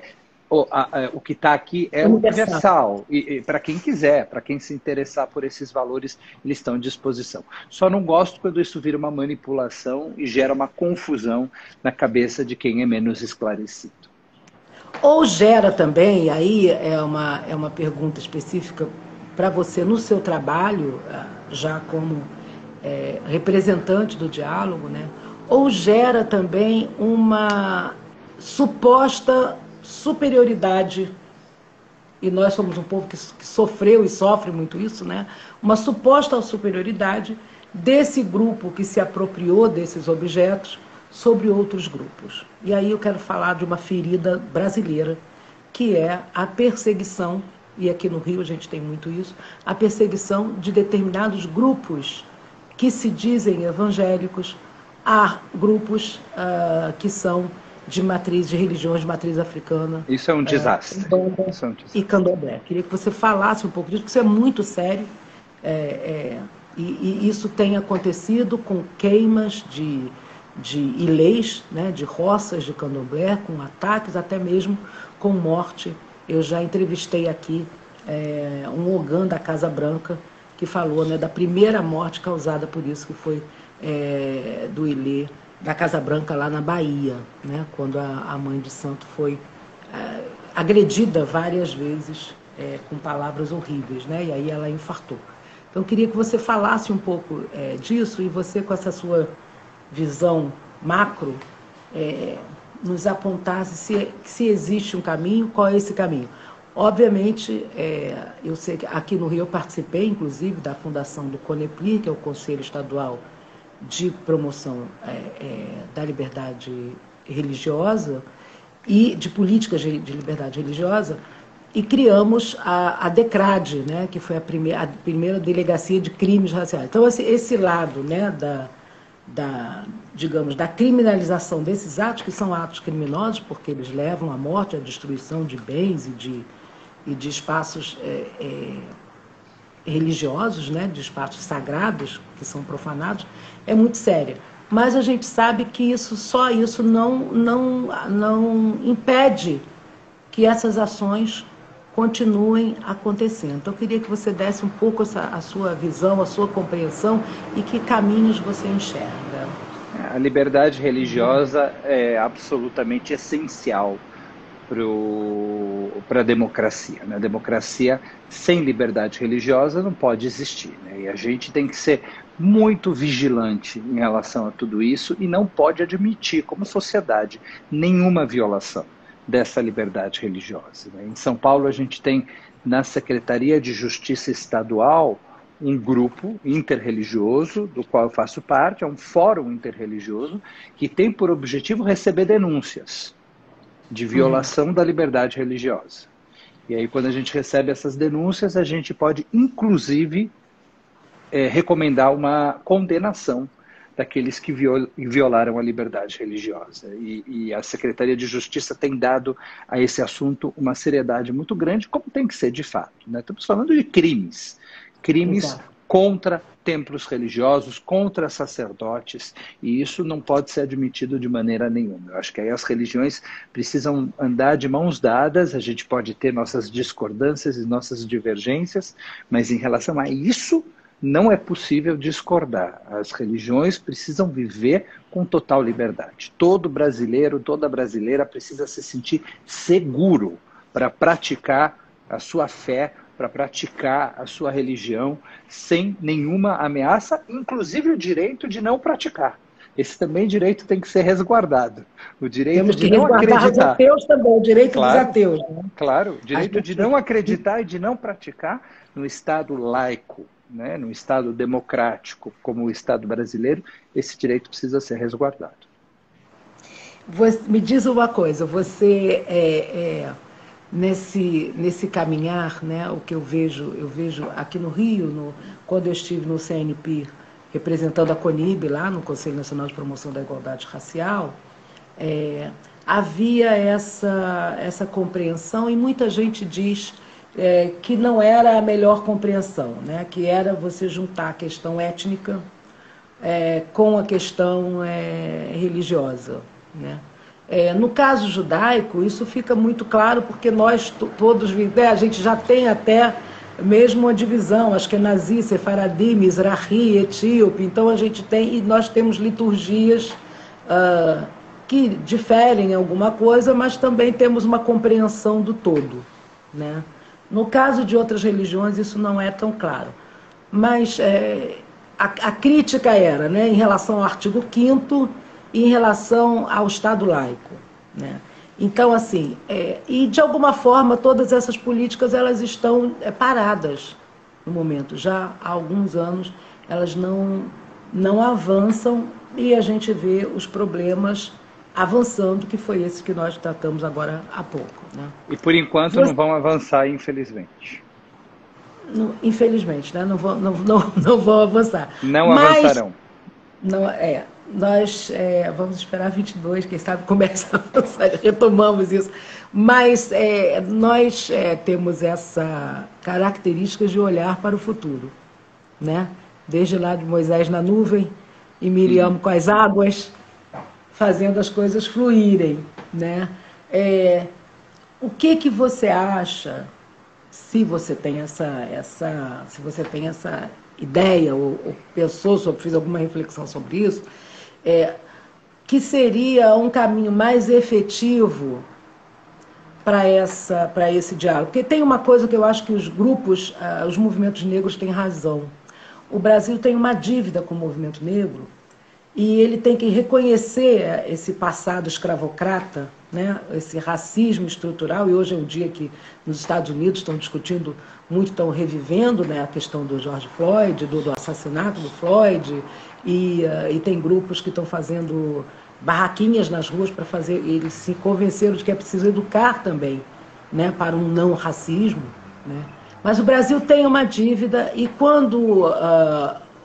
o que está aqui é universal, e para quem quiser, para quem se interessar por esses valores, eles estão à disposição. Só não gosto quando isso vira uma manipulação e gera uma confusão na cabeça de quem é menos esclarecido. Ou gera também, aí é uma pergunta específica para você no seu trabalho, já como representante do diálogo, né? Ou gera também uma suposta superioridade, e nós somos um povo que sofreu e sofre muito isso, né? Uma suposta superioridade desse grupo que se apropriou desses objetos sobre outros grupos. E aí eu quero falar de uma ferida brasileira, que é a perseguição, e aqui no Rio a gente tem muito isso, a perseguição de determinados grupos que se dizem evangélicos a grupos que são de religiões de matriz africana. Isso é um desastre. E candomblé. Queria que você falasse um pouco disso, porque isso é muito sério. E isso tem acontecido com queimas de ilês, né, de roças de candomblé, com ataques, até mesmo com morte. Eu já entrevistei aqui um ogã da Casa Branca, que falou, né, da primeira morte causada por isso, que foi do ilê da Casa Branca lá na Bahia, né, quando a mãe de santo foi agredida várias vezes com palavras horríveis, né, e aí ela infartou. Então, eu queria que você falasse um pouco disso, e você, com essa sua visão macro, nos apontasse se existe um caminho, qual é esse caminho. Obviamente, eu sei que aqui no Rio eu participei, inclusive, da fundação do CONEPLI, que é o Conselho Estadual de Promoção da Liberdade Religiosa e de Políticas de Liberdade Religiosa, e criamos a DECRAD, né, que foi a primeira delegacia de crimes raciais. Então, esse lado, né, digamos, da criminalização desses atos, que são atos criminosos, porque eles levam à morte, à destruição de bens e de espaços religiosos, né, de espaços sagrados que são profanados, é muito séria. Mas a gente sabe que só isso não impede que essas ações continuem acontecendo. Então, eu queria que você desse um pouco a sua visão, a sua compreensão, e que caminhos você enxerga. A liberdade religiosa é absolutamente essencial para a democracia. A democracia sem liberdade religiosa não pode existir, né? E a gente tem que ser muito vigilante em relação a tudo isso e não pode admitir, como sociedade, nenhuma violação dessa liberdade religiosa, né? Em São Paulo, a gente tem, na Secretaria de Justiça Estadual, um grupo interreligioso, do qual eu faço parte, é um fórum interreligioso, que tem por objetivo receber denúncias de violação da liberdade religiosa. E aí, quando a gente recebe essas denúncias, a gente pode, inclusive, recomendar uma condenação daqueles que violaram a liberdade religiosa. E a Secretaria de Justiça tem dado a esse assunto uma seriedade muito grande, como tem que ser de fato, né? Estamos falando de crimes. Crimes Exato. Contra templos religiosos, contra sacerdotes, e isso não pode ser admitido de maneira nenhuma. Eu acho que aí as religiões precisam andar de mãos dadas, a gente pode ter nossas discordâncias e nossas divergências, mas em relação a isso, não é possível discordar. As religiões precisam viver com total liberdade. Todo brasileiro, toda brasileira precisa se sentir seguro para praticar a sua fé, para praticar a sua religião sem nenhuma ameaça, inclusive o direito de não praticar. Esse também direito tem que ser resguardado. O direito Temos de não acreditar. Os ateus também, o direito dos ateus. Né? Claro, o direito de não acreditar e de não praticar no Estado laico, né, no Estado democrático, como o Estado brasileiro, esse direito precisa ser resguardado. Me diz uma coisa, você nesse caminhar, né, o que eu vejo aqui no Rio, quando eu estive no CNP, representando a CONIB lá no Conselho Nacional de Promoção da Igualdade Racial, havia essa compreensão, e muita gente diz que não era a melhor compreensão, né, que era você juntar a questão étnica com a questão religiosa, né? No caso judaico, isso fica muito claro, porque nós todos, a gente já tem até mesmo uma divisão, Ashkenazi, Sefaradi, Mizrahi, Etíope, então a gente tem, e nós temos liturgias que diferem em alguma coisa, mas também temos uma compreensão do todo, né? No caso de outras religiões, isso não é tão claro. Mas a crítica era, né, em relação ao artigo 5º e em relação ao Estado laico, né? Então, assim, e de alguma forma todas essas políticas elas estão paradas no momento. Já há alguns anos elas não avançam e a gente vê os problemas avançando, que foi esse que nós tratamos agora há pouco, né? E por enquanto não vão avançar, infelizmente. Infelizmente, né? Não vão avançar. Não avançarão. Nós vamos esperar 22, quem sabe começa a avançar, retomamos isso. Mas nós temos essa característica de olhar para o futuro, né? Desde lá de Moisés na nuvem e Miriam com as águas, fazendo as coisas fluírem, né? O que você acha, se você tem se você tem essa ideia ou pensou sobre, fez alguma reflexão sobre isso, que seria um caminho mais efetivo para esse diálogo? Porque tem uma coisa que eu acho que os grupos, os movimentos negros têm razão. O Brasil tem uma dívida com o movimento negro e ele tem que reconhecer esse passado escravocrata, né, esse racismo estrutural, e hoje é um dia que nos Estados Unidos estão discutindo muito, estão revivendo, né, a questão do George Floyd, do assassinato do Floyd, e tem grupos que estão fazendo barraquinhas nas ruas para fazer, eles se convenceram de que é preciso educar também, né, para um não racismo, né? Mas o Brasil tem uma dívida e quando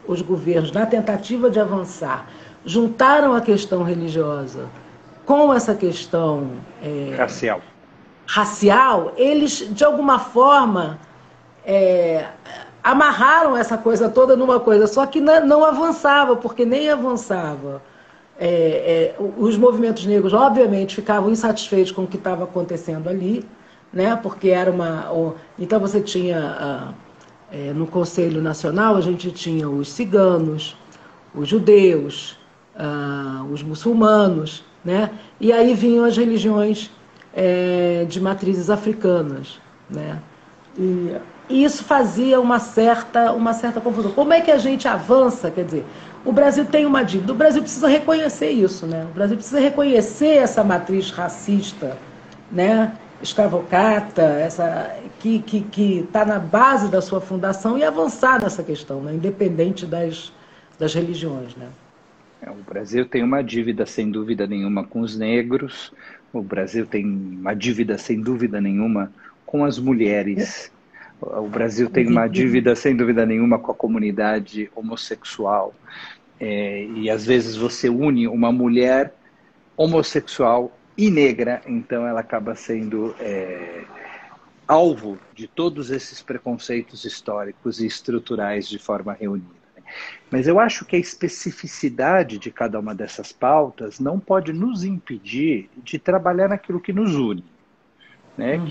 os governos, na tentativa de avançar, juntaram a questão religiosa com essa questão racial, eles, de alguma forma, amarraram essa coisa toda numa coisa, só que não avançava, porque nem avançava. Os movimentos negros, obviamente, ficavam insatisfeitos com o que estava acontecendo ali, né? Porque era então você tinha, no Conselho Nacional, a gente tinha os ciganos, os judeus, os muçulmanos, né? E aí vinham as religiões de matrizes africanas, né? E isso fazia uma certa confusão. Como é que a gente avança? Quer dizer, o Brasil tem uma dívida, o Brasil precisa reconhecer isso, né? O Brasil precisa reconhecer essa matriz racista, né? Escravocrata, que está na base da sua fundação e avançar nessa questão, né? Independente das religiões, né? O Brasil tem uma dívida, sem dúvida nenhuma, com os negros. O Brasil tem uma dívida, sem dúvida nenhuma, com as mulheres. O Brasil tem uma dívida, sem dúvida nenhuma, com a comunidade homossexual. E, às vezes, você une uma mulher homossexual e negra, então ela acaba sendo alvo de todos esses preconceitos históricos e estruturais de forma reunida. Mas eu acho que a especificidade de cada uma dessas pautas não pode nos impedir de trabalhar naquilo que nos une, né?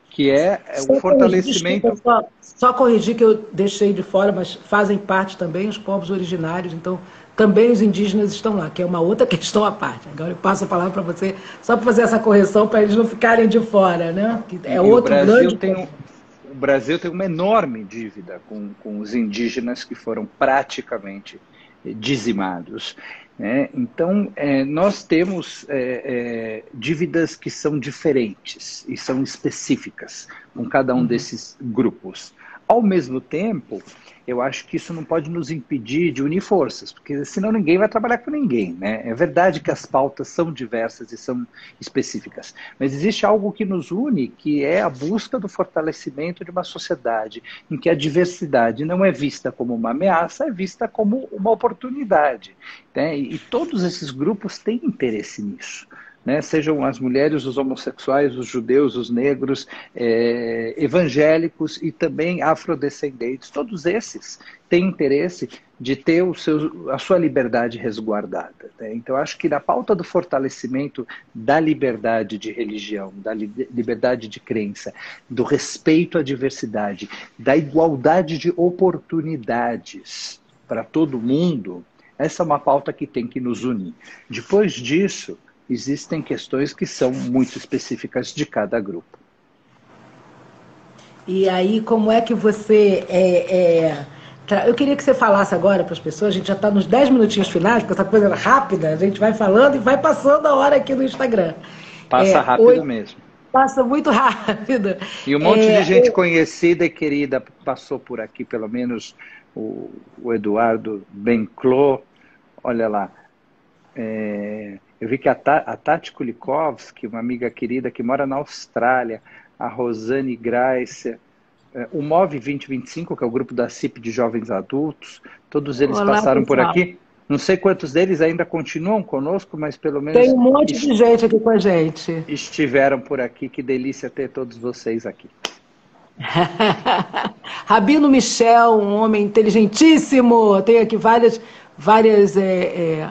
Que é o fortalecimento... Só corrigir que eu deixei de fora, mas fazem parte também os povos originários, então também os indígenas estão lá, que é uma outra questão à parte. Agora eu passo a palavra para você, só para fazer essa correção, para eles não ficarem de fora, né? Que é outro grande... O Brasil tem uma enorme dívida com os indígenas que foram praticamente dizimados, né? Então, nós temos dívidas que são diferentes e são específicas com cada um desses grupos. Ao mesmo tempo, eu acho que isso não pode nos impedir de unir forças, porque senão ninguém vai trabalhar com ninguém, né? É verdade que as pautas são diversas e são específicas, mas existe algo que nos une, que é a busca do fortalecimento de uma sociedade em que a diversidade não é vista como uma ameaça, é vista como uma oportunidade, né? E todos esses grupos têm interesse nisso, né? Sejam as mulheres, os homossexuais, os judeus, os negros, evangélicos e também afrodescendentes, todos esses têm interesse de ter a sua liberdade resguardada, né? Então, acho que na pauta do fortalecimento da liberdade de religião, da liberdade de crença, do respeito à diversidade, da igualdade de oportunidades para todo mundo, essa é uma pauta que tem que nos unir. Depois disso, existem questões que são muito específicas de cada grupo. E aí, como é que você... Eu queria que você falasse agora para as pessoas, a gente já está nos 10 minutinhos finais, porque essa coisa é rápida, a gente vai falando e vai passando a hora aqui no Instagram. Passa rápido mesmo. Passa muito rápido. E um monte de gente conhecida e querida passou por aqui, pelo menos o Eduardo Benclot, olha lá. Eu vi que a Tati Kulikovski, uma amiga querida que mora na Austrália, a Rosane Gracia, o MOV 2025, que é o grupo da CIP de jovens adultos, todos eles passaram por aqui. Não sei quantos deles ainda continuam conosco, mas pelo menos... Tem um monte de gente aqui com a gente. Estiveram por aqui, que delícia ter todos vocês aqui. Rabino Michel, um homem inteligentíssimo. Tem aqui várias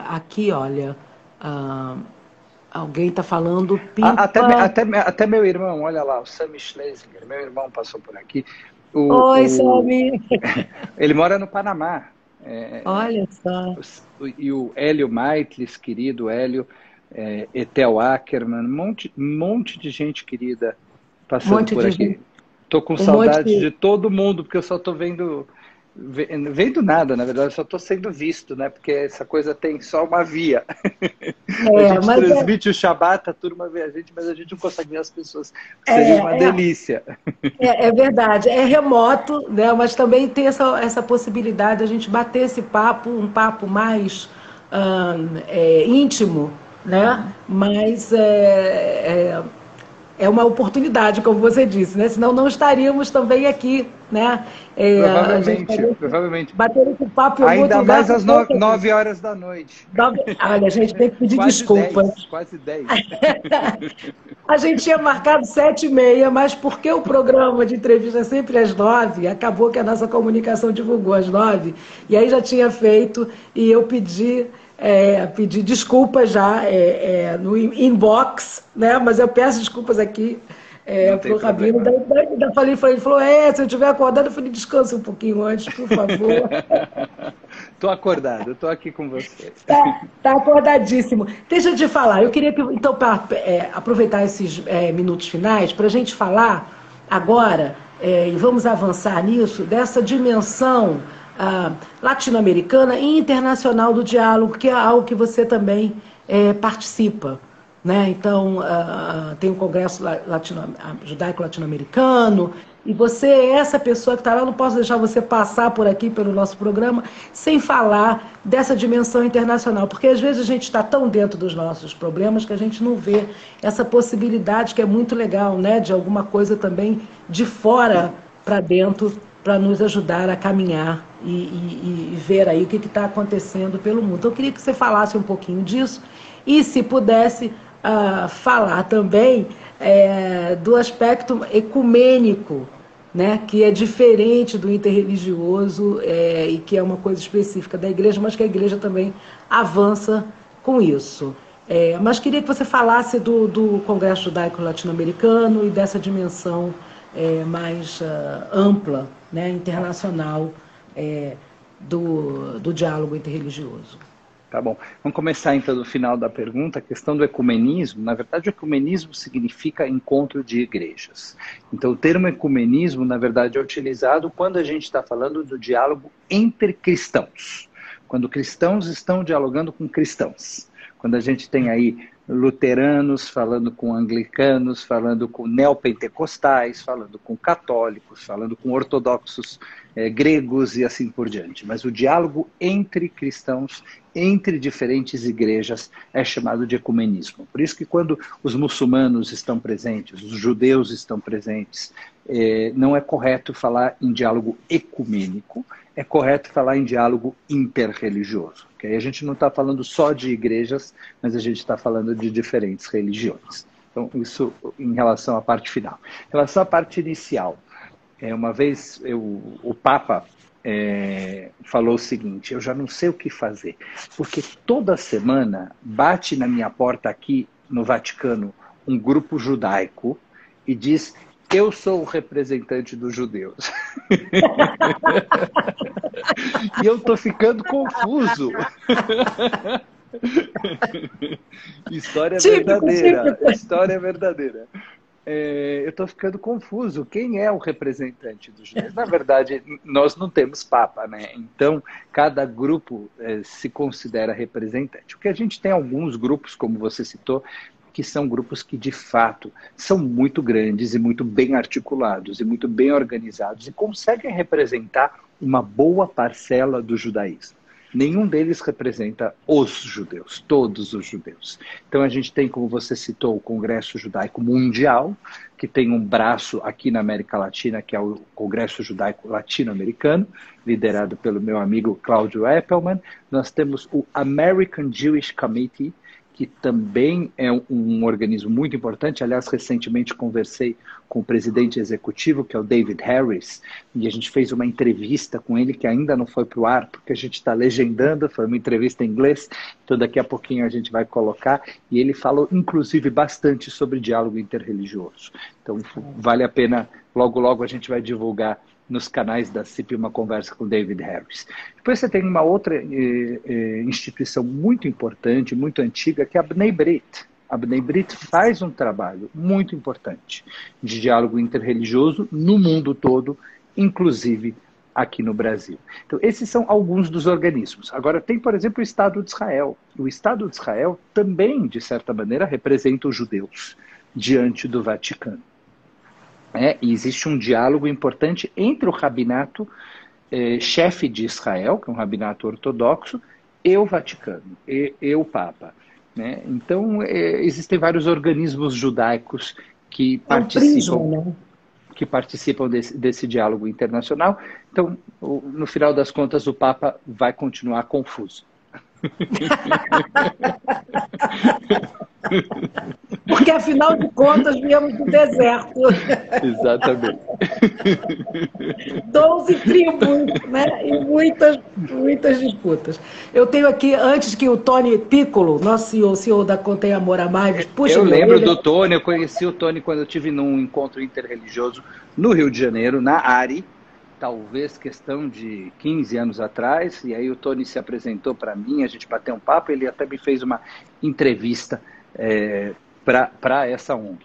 aqui, olha... alguém está falando pipa... Até meu irmão, olha lá, o Sammy Schlesinger, meu irmão passou por aqui. Oi, Sammy! Ele mora no Panamá. Olha só. E o Hélio Maitlis, querido Hélio, Etel Ackerman, um monte de gente querida passando por aqui. Estou com saudade de todo mundo, porque eu só estou vendo nada, na verdade, eu só estou sendo visto, né? Porque essa coisa tem só uma via. A gente transmite o Shabat, a turma vê a gente, mas a gente não consegue ver as pessoas. Seria uma delícia. É verdade, é remoto, né? Mas também tem essa possibilidade de a gente bater esse papo, um papo mais íntimo, né? Mas é uma oportunidade, como você disse, né? Senão não estaríamos também aqui, né? Provavelmente. Batendo esse papo ainda mais às 9 horas da noite. Olha, a gente tem que pedir desculpas. Quase 10. A gente tinha marcado 7h30, mas porque o programa de entrevista é sempre às 9, acabou que a nossa comunicação divulgou às 9, e aí já tinha feito, e eu pedi desculpas já no inbox, né? Mas eu peço desculpas aqui para o Rabino. Ainda falei, ele falou, se eu estiver acordado, eu falei, descansa um pouquinho antes, por favor. Estou acordado, estou aqui com você. Tá acordadíssimo. Deixa eu te falar, eu queria, então, aproveitar esses minutos finais para a gente falar agora, e vamos avançar nisso, dessa dimensão latino-americana e internacional do diálogo, que é algo que você também participa, né? Então, tem o Congresso Judaico Latino-Americano, e você é essa pessoa que está lá. Eu não posso deixar você passar por aqui pelo nosso programa sem falar dessa dimensão internacional, porque às vezes a gente está tão dentro dos nossos problemas que a gente não vê essa possibilidade, que é muito legal, né? De alguma coisa também de fora para dentro, para nos ajudar a caminhar e ver aí o que está acontecendo pelo mundo. Então, eu queria que você falasse um pouquinho disso e, se pudesse, falar também do aspecto ecumênico, né, que é diferente do interreligioso e que é uma coisa específica da igreja, mas que a igreja também avança com isso. Mas queria que você falasse do Congresso Judaico Latino-Americano e dessa dimensão mais ampla, né, internacional, do diálogo interreligioso. Tá bom. Vamos começar então do final da pergunta, a questão do ecumenismo. Na verdade, o ecumenismo significa encontro de igrejas. Então, o termo ecumenismo, na verdade, é utilizado quando a gente está falando do diálogo entre cristãos. Quando cristãos estão dialogando com cristãos. Quando a gente tem aí luteranos falando com anglicanos, falando com neopentecostais, falando com católicos, falando com ortodoxos gregos e assim por diante. Mas o diálogo entre cristãos, entre diferentes igrejas, é chamado de ecumenismo. Por isso que quando os muçulmanos estão presentes, os judeus estão presentes, não é correto falar em diálogo ecumênico, é correto falar em diálogo interreligioso. Porque aí a gente não está falando só de igrejas, mas a gente está falando de diferentes religiões. Então, isso em relação à parte final. Em relação à parte inicial, uma vez o Papa falou o seguinte: eu já não sei o que fazer, porque toda semana bate na minha porta aqui no Vaticano um grupo judaico e diz: eu sou o representante dos judeus. E eu estou ficando confuso. História Típico, verdadeira. típico. História verdadeira. Eu estou ficando confuso. Quem é o representante dos judeus? Na verdade, nós não temos papa, né? Então, cada grupo se considera representante. O que a gente tem alguns grupos, como você citou, que são grupos que, de fato, são muito grandes e muito bem articulados e muito bem organizados e conseguem representar uma boa parcela do judaísmo. Nenhum deles representa os judeus, todos os judeus. Então a gente tem, como você citou, o Congresso Judaico Mundial, que tem um braço aqui na América Latina, que é o Congresso Judaico Latino-Americano, liderado pelo meu amigo Cláudio Eppelman. Nós temos o American Jewish Committee, que também é um organismo muito importante. Aliás, recentemente conversei com o presidente executivo, que é o David Harris, e a gente fez uma entrevista com ele, que ainda não foi para o ar, porque a gente está legendando, foi uma entrevista em inglês, então daqui a pouquinho a gente vai colocar, e ele falou, inclusive, bastante sobre diálogo interreligioso. Então, vale a pena, logo, logo a gente vai divulgar nos canais da CIP uma conversa com David Harris. Depois você tem uma outra instituição muito importante, muito antiga, que é a Bnei Brit. A Bnei Brit faz um trabalho muito importante de diálogo interreligioso no mundo todo, inclusive aqui no Brasil. Então, esses são alguns dos organismos. Agora, tem, por exemplo, o Estado de Israel. O Estado de Israel também, de certa maneira, representa os judeus diante do Vaticano. E existe um diálogo importante entre o rabinato chefe de Israel, que é um rabinato ortodoxo, e o Vaticano, e o Papa. Né? Então, existem vários organismos judaicos que participam desse diálogo internacional. Então, no final das contas, o Papa vai continuar confuso. Porque, afinal de contas, viemos do deserto. Exatamente. 12 tribos, né? E muitas disputas. Eu tenho aqui, antes que o Tony Piccolo, nosso CEO da Contém Amor a Mais, puxa eu lembro orelha. Do Tony, eu conheci o Tony quando eu estive num encontro interreligioso no Rio de Janeiro, na ARI, talvez questão de 15 anos atrás, e aí o Tony se apresentou para mim, a gente bateu um papo, ele até me fez uma entrevista para essa ONG.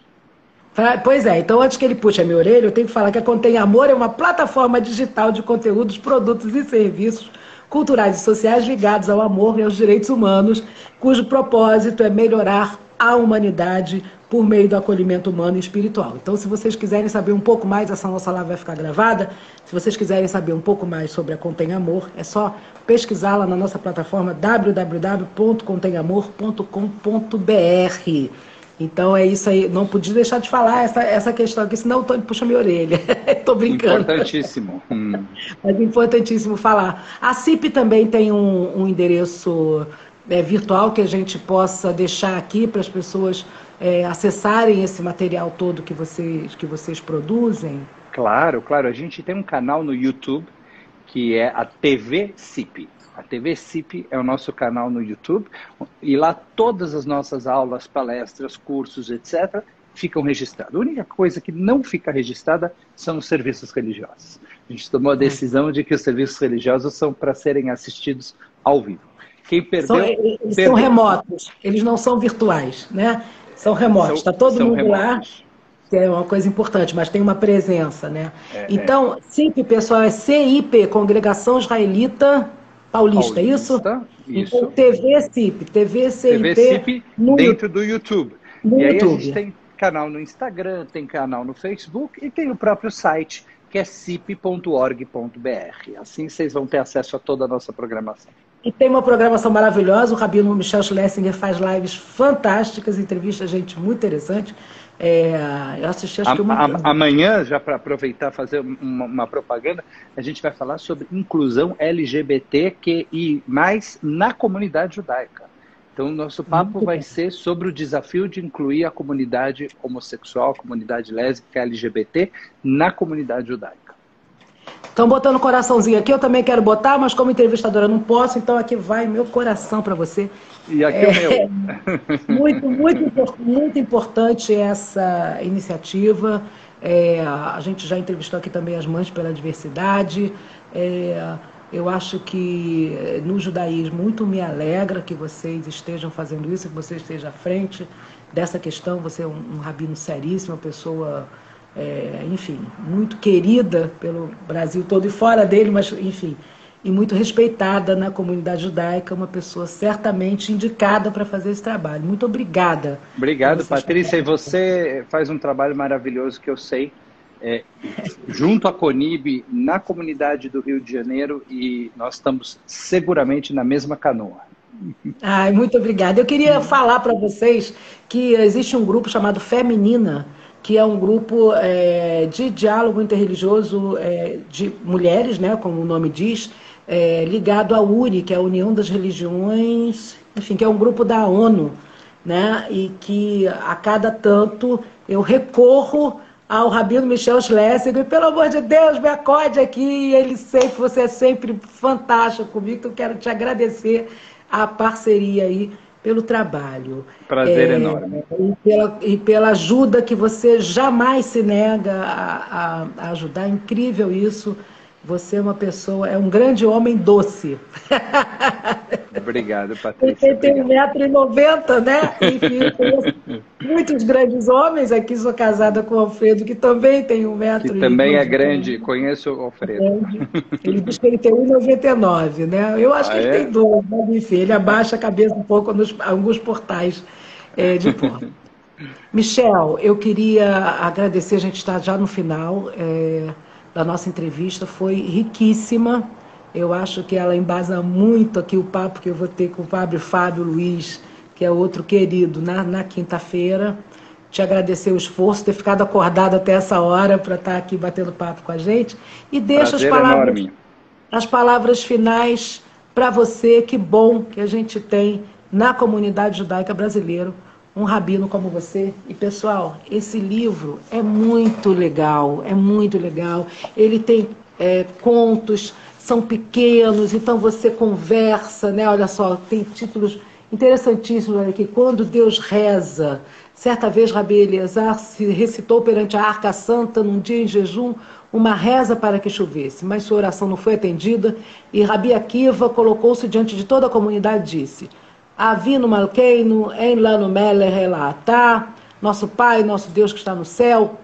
Pois é, então antes que ele puxe a minha orelha, eu tenho que falar que a Contém Amor é uma plataforma digital de conteúdos, produtos e serviços culturais e sociais ligados ao amor e aos direitos humanos, cujo propósito é melhorar a humanidade por meio do acolhimento humano e espiritual. Então, se vocês quiserem saber um pouco mais, essa nossa live vai ficar gravada, se vocês quiserem saber um pouco mais sobre a Contém Amor, é só pesquisar lá na nossa plataforma www.contemamor.com.br. Então é isso aí, não podia deixar de falar essa questão aqui, senão o Tony puxa minha orelha. Estou brincando. Importantíssimo. Mas é importantíssimo falar. A CIP também tem um endereço virtual que a gente possa deixar aqui para as pessoas acessarem esse material todo que vocês produzem. Claro, claro. A gente tem um canal no YouTube que é a TV CIP. A TV CIP é o nosso canal no YouTube e lá todas as nossas aulas, palestras, cursos, etc., ficam registradas. A única coisa que não fica registrada são os serviços religiosos. A gente tomou a decisão de que os serviços religiosos são para serem assistidos ao vivo. Quem perdeu... Eles são remotos, eles não são virtuais, né? São remotos, está todo mundo remotos. Lá, que é uma coisa importante, mas tem uma presença, né? Então, CIP, pessoal, é CIP, Congregação Israelita Paulista, isso? Isso. Então, TV CIP, TV CIP dentro do YouTube. E aí a gente tem canal no Instagram, tem canal no Facebook e tem o próprio site, que é cip.org.br. Assim vocês vão ter acesso a toda a nossa programação. E tem uma programação maravilhosa, o Rabino Michel Schlesinger faz lives fantásticas, entrevista gente muito interessante. Eu assisti, acho que amanhã, já para aproveitar fazer uma propaganda, a gente vai falar sobre inclusão LGBTQI+, na comunidade judaica. Então, o nosso papo vai ser sobre o desafio de incluir a comunidade homossexual, a comunidade lésbica, LGBT, na comunidade judaica. Estão botando coraçãozinho aqui, eu também quero botar, mas como entrevistadora não posso, então aqui vai meu coração para você. E aqui é o meu. Muito importante essa iniciativa. A gente já entrevistou aqui também as Mães pela Diversidade. Eu acho que no judaísmo muito me alegra que vocês estejam fazendo isso, que você esteja à frente dessa questão. Você é um rabino seríssimo, uma pessoa, enfim, muito querida pelo Brasil todo e fora dele, mas, enfim, e muito respeitada na comunidade judaica, uma pessoa certamente indicada para fazer esse trabalho. Muito obrigada. Obrigado, Patrícia. E você faz um trabalho maravilhoso que eu sei, junto à Conib, na comunidade do Rio de Janeiro, e nós estamos seguramente na mesma canoa. Ai, muito obrigada. Eu queria falar para vocês que existe um grupo chamado Feminina, que é um grupo de diálogo interreligioso de mulheres, né, como o nome diz, ligado à URI, que é a União das Religiões, enfim, que é um grupo da ONU, né, e que a cada tanto eu recorro ao Rabino Michel Schlesinger, e pelo amor de Deus, me acorde aqui, você é sempre fantástico comigo, então eu quero te agradecer a parceria aí pelo trabalho. Prazer enorme. E pela ajuda que você jamais se nega a ajudar, é incrível isso. Você é uma pessoa, é um grande homem doce. Obrigado, Patrícia. Ele tem 1,90 m, né? Enfim, muitos grandes homens. Aqui sou casada com o Alfredo, que também tem 1,90 m. Que também é grande, conheço o Alfredo. Ele diz que ele tem 1,99 m, né? Eu acho que ele tem 2, mas enfim, ele abaixa a cabeça um pouco nos alguns portais de porta. Michel, eu queria agradecer, a gente está já no final da nossa entrevista, foi riquíssima. Eu acho que ela embasa muito aqui o papo que eu vou ter com o padre Fábio Luiz, que é outro querido, na quinta-feira. Te agradecer o esforço, ter ficado acordado até essa hora para estar aqui batendo papo com a gente. E deixa as palavras finais para você. Que bom que a gente tem na comunidade judaica brasileira um rabino como você. E, pessoal, esse livro é muito legal, é muito legal. Ele tem contos, são pequenos, então você conversa, né? Olha só, tem títulos interessantíssimos, olha aqui. Quando Deus reza. Certa vez, Rabi Eleazar se recitou perante a Arca Santa, num dia em jejum, uma reza para que chovesse, mas sua oração não foi atendida, e Rabi Akiva colocou-se diante de toda a comunidade e disse: Avinu Malkeinu, En Lanu Melech Elatá, nosso Pai, nosso Deus que está no céu,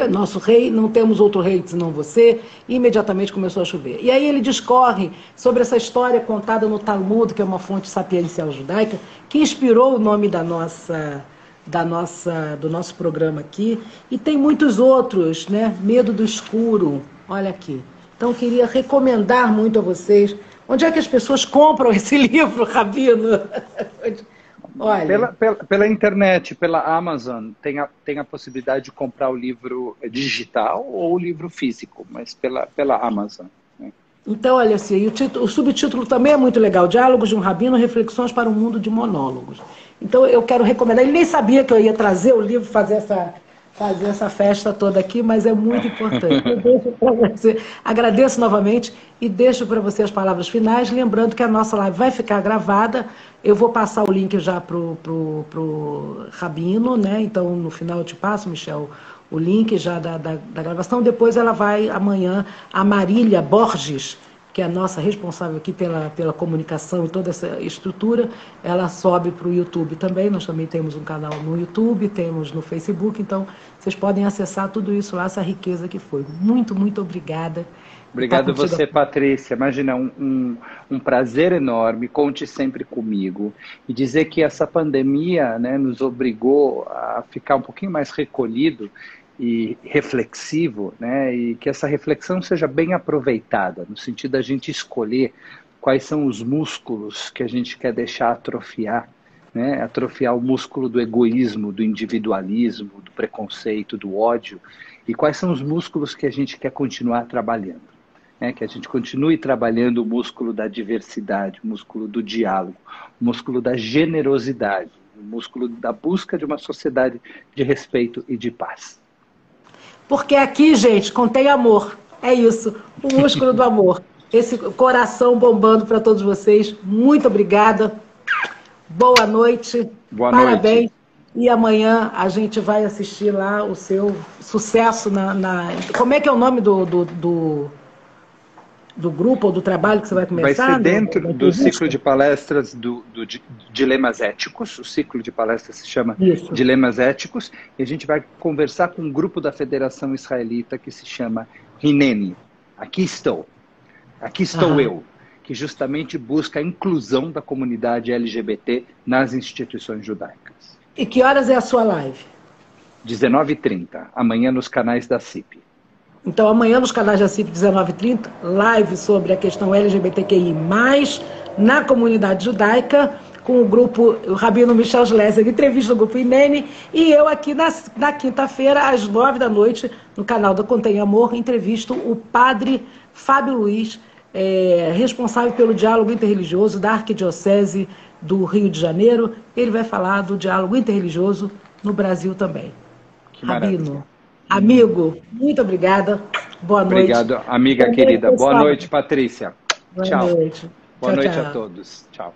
nosso rei, não temos outro rei senão você. E imediatamente começou a chover. E aí ele discorre sobre essa história contada no Talmud, que é uma fonte sapiencial judaica, que inspirou o nome do nosso programa aqui, e tem muitos outros, né? Medo do escuro, olha aqui. Então eu queria recomendar muito a vocês. Onde é que as pessoas compram esse livro, Rabino? Olha. Pela internet, pela Amazon, tem a possibilidade de comprar o livro digital ou o livro físico, mas pela Amazon. Né? Então, olha assim, o subtítulo também é muito legal: Diálogos de um Rabino, Reflexões para um Mundo de Monólogos. Então eu quero recomendar. Ele nem sabia que eu ia trazer o livro, fazer essa festa toda aqui, mas é muito importante. Eu deixo para você, agradeço novamente e deixo para você as palavras finais, lembrando que a nossa live vai ficar gravada. Eu vou passar o link já pro Rabino, né? Então no final eu te passo, Michel, o link já da gravação. Depois ela vai amanhã, a Marília Borges, que é a nossa responsável aqui pela comunicação e toda essa estrutura, ela sobe para o YouTube também. Nós também temos um canal no YouTube, temos no Facebook, então vocês podem acessar tudo isso lá, essa riqueza que foi. Muito, muito obrigada. Obrigado você, Patrícia. Imagina, um prazer enorme. Conte sempre comigo. E dizer que essa pandemia, né, nos obrigou a ficar um pouquinho mais recolhido e reflexivo, né, e que essa reflexão seja bem aproveitada, no sentido da gente escolher quais são os músculos que a gente quer deixar atrofiar, né, atrofiar o músculo do egoísmo, do individualismo, do preconceito, do ódio, e quais são os músculos que a gente quer continuar trabalhando, né, que a gente continue trabalhando o músculo da diversidade, o músculo do diálogo, o músculo da generosidade, o músculo da busca de uma sociedade de respeito e de paz. Porque aqui, gente, contém amor. É isso, o músculo do amor. Esse coração bombando para todos vocês. Muito obrigada. Boa noite. Boa Parabéns. noite. E amanhã a gente vai assistir lá o seu sucesso Como é que é o nome do do grupo ou do trabalho que você vai começar? Vai ser dentro do ciclo de palestras do Dilemas Éticos. O ciclo de palestras se chama Isso. Dilemas Éticos. E a gente vai conversar com um grupo da Federação Israelita que se chama Hineni. Aqui estou eu, que justamente busca a inclusão da comunidade LGBT nas instituições judaicas. E que horas é a sua live? 19h30, amanhã nos canais da CIP. Então, amanhã nos canais da CIP, 19h30, live sobre a questão LGBTQI+, na comunidade judaica, com o grupo, o Rabino Michel Schlesinger, entrevista do grupo Hineni, e eu aqui na quinta-feira, às 9h, no canal da Contém Amor, entrevisto o padre Fábio Luiz, responsável pelo diálogo interreligioso da Arquidiocese do Rio de Janeiro. Ele vai falar do diálogo interreligioso no Brasil também. Que maravilha. Rabino, amigo, muito obrigada. Boa noite. Obrigado, amiga querida. Boa noite, Patrícia. Boa noite. Boa noite tchau. a todos. Tchau.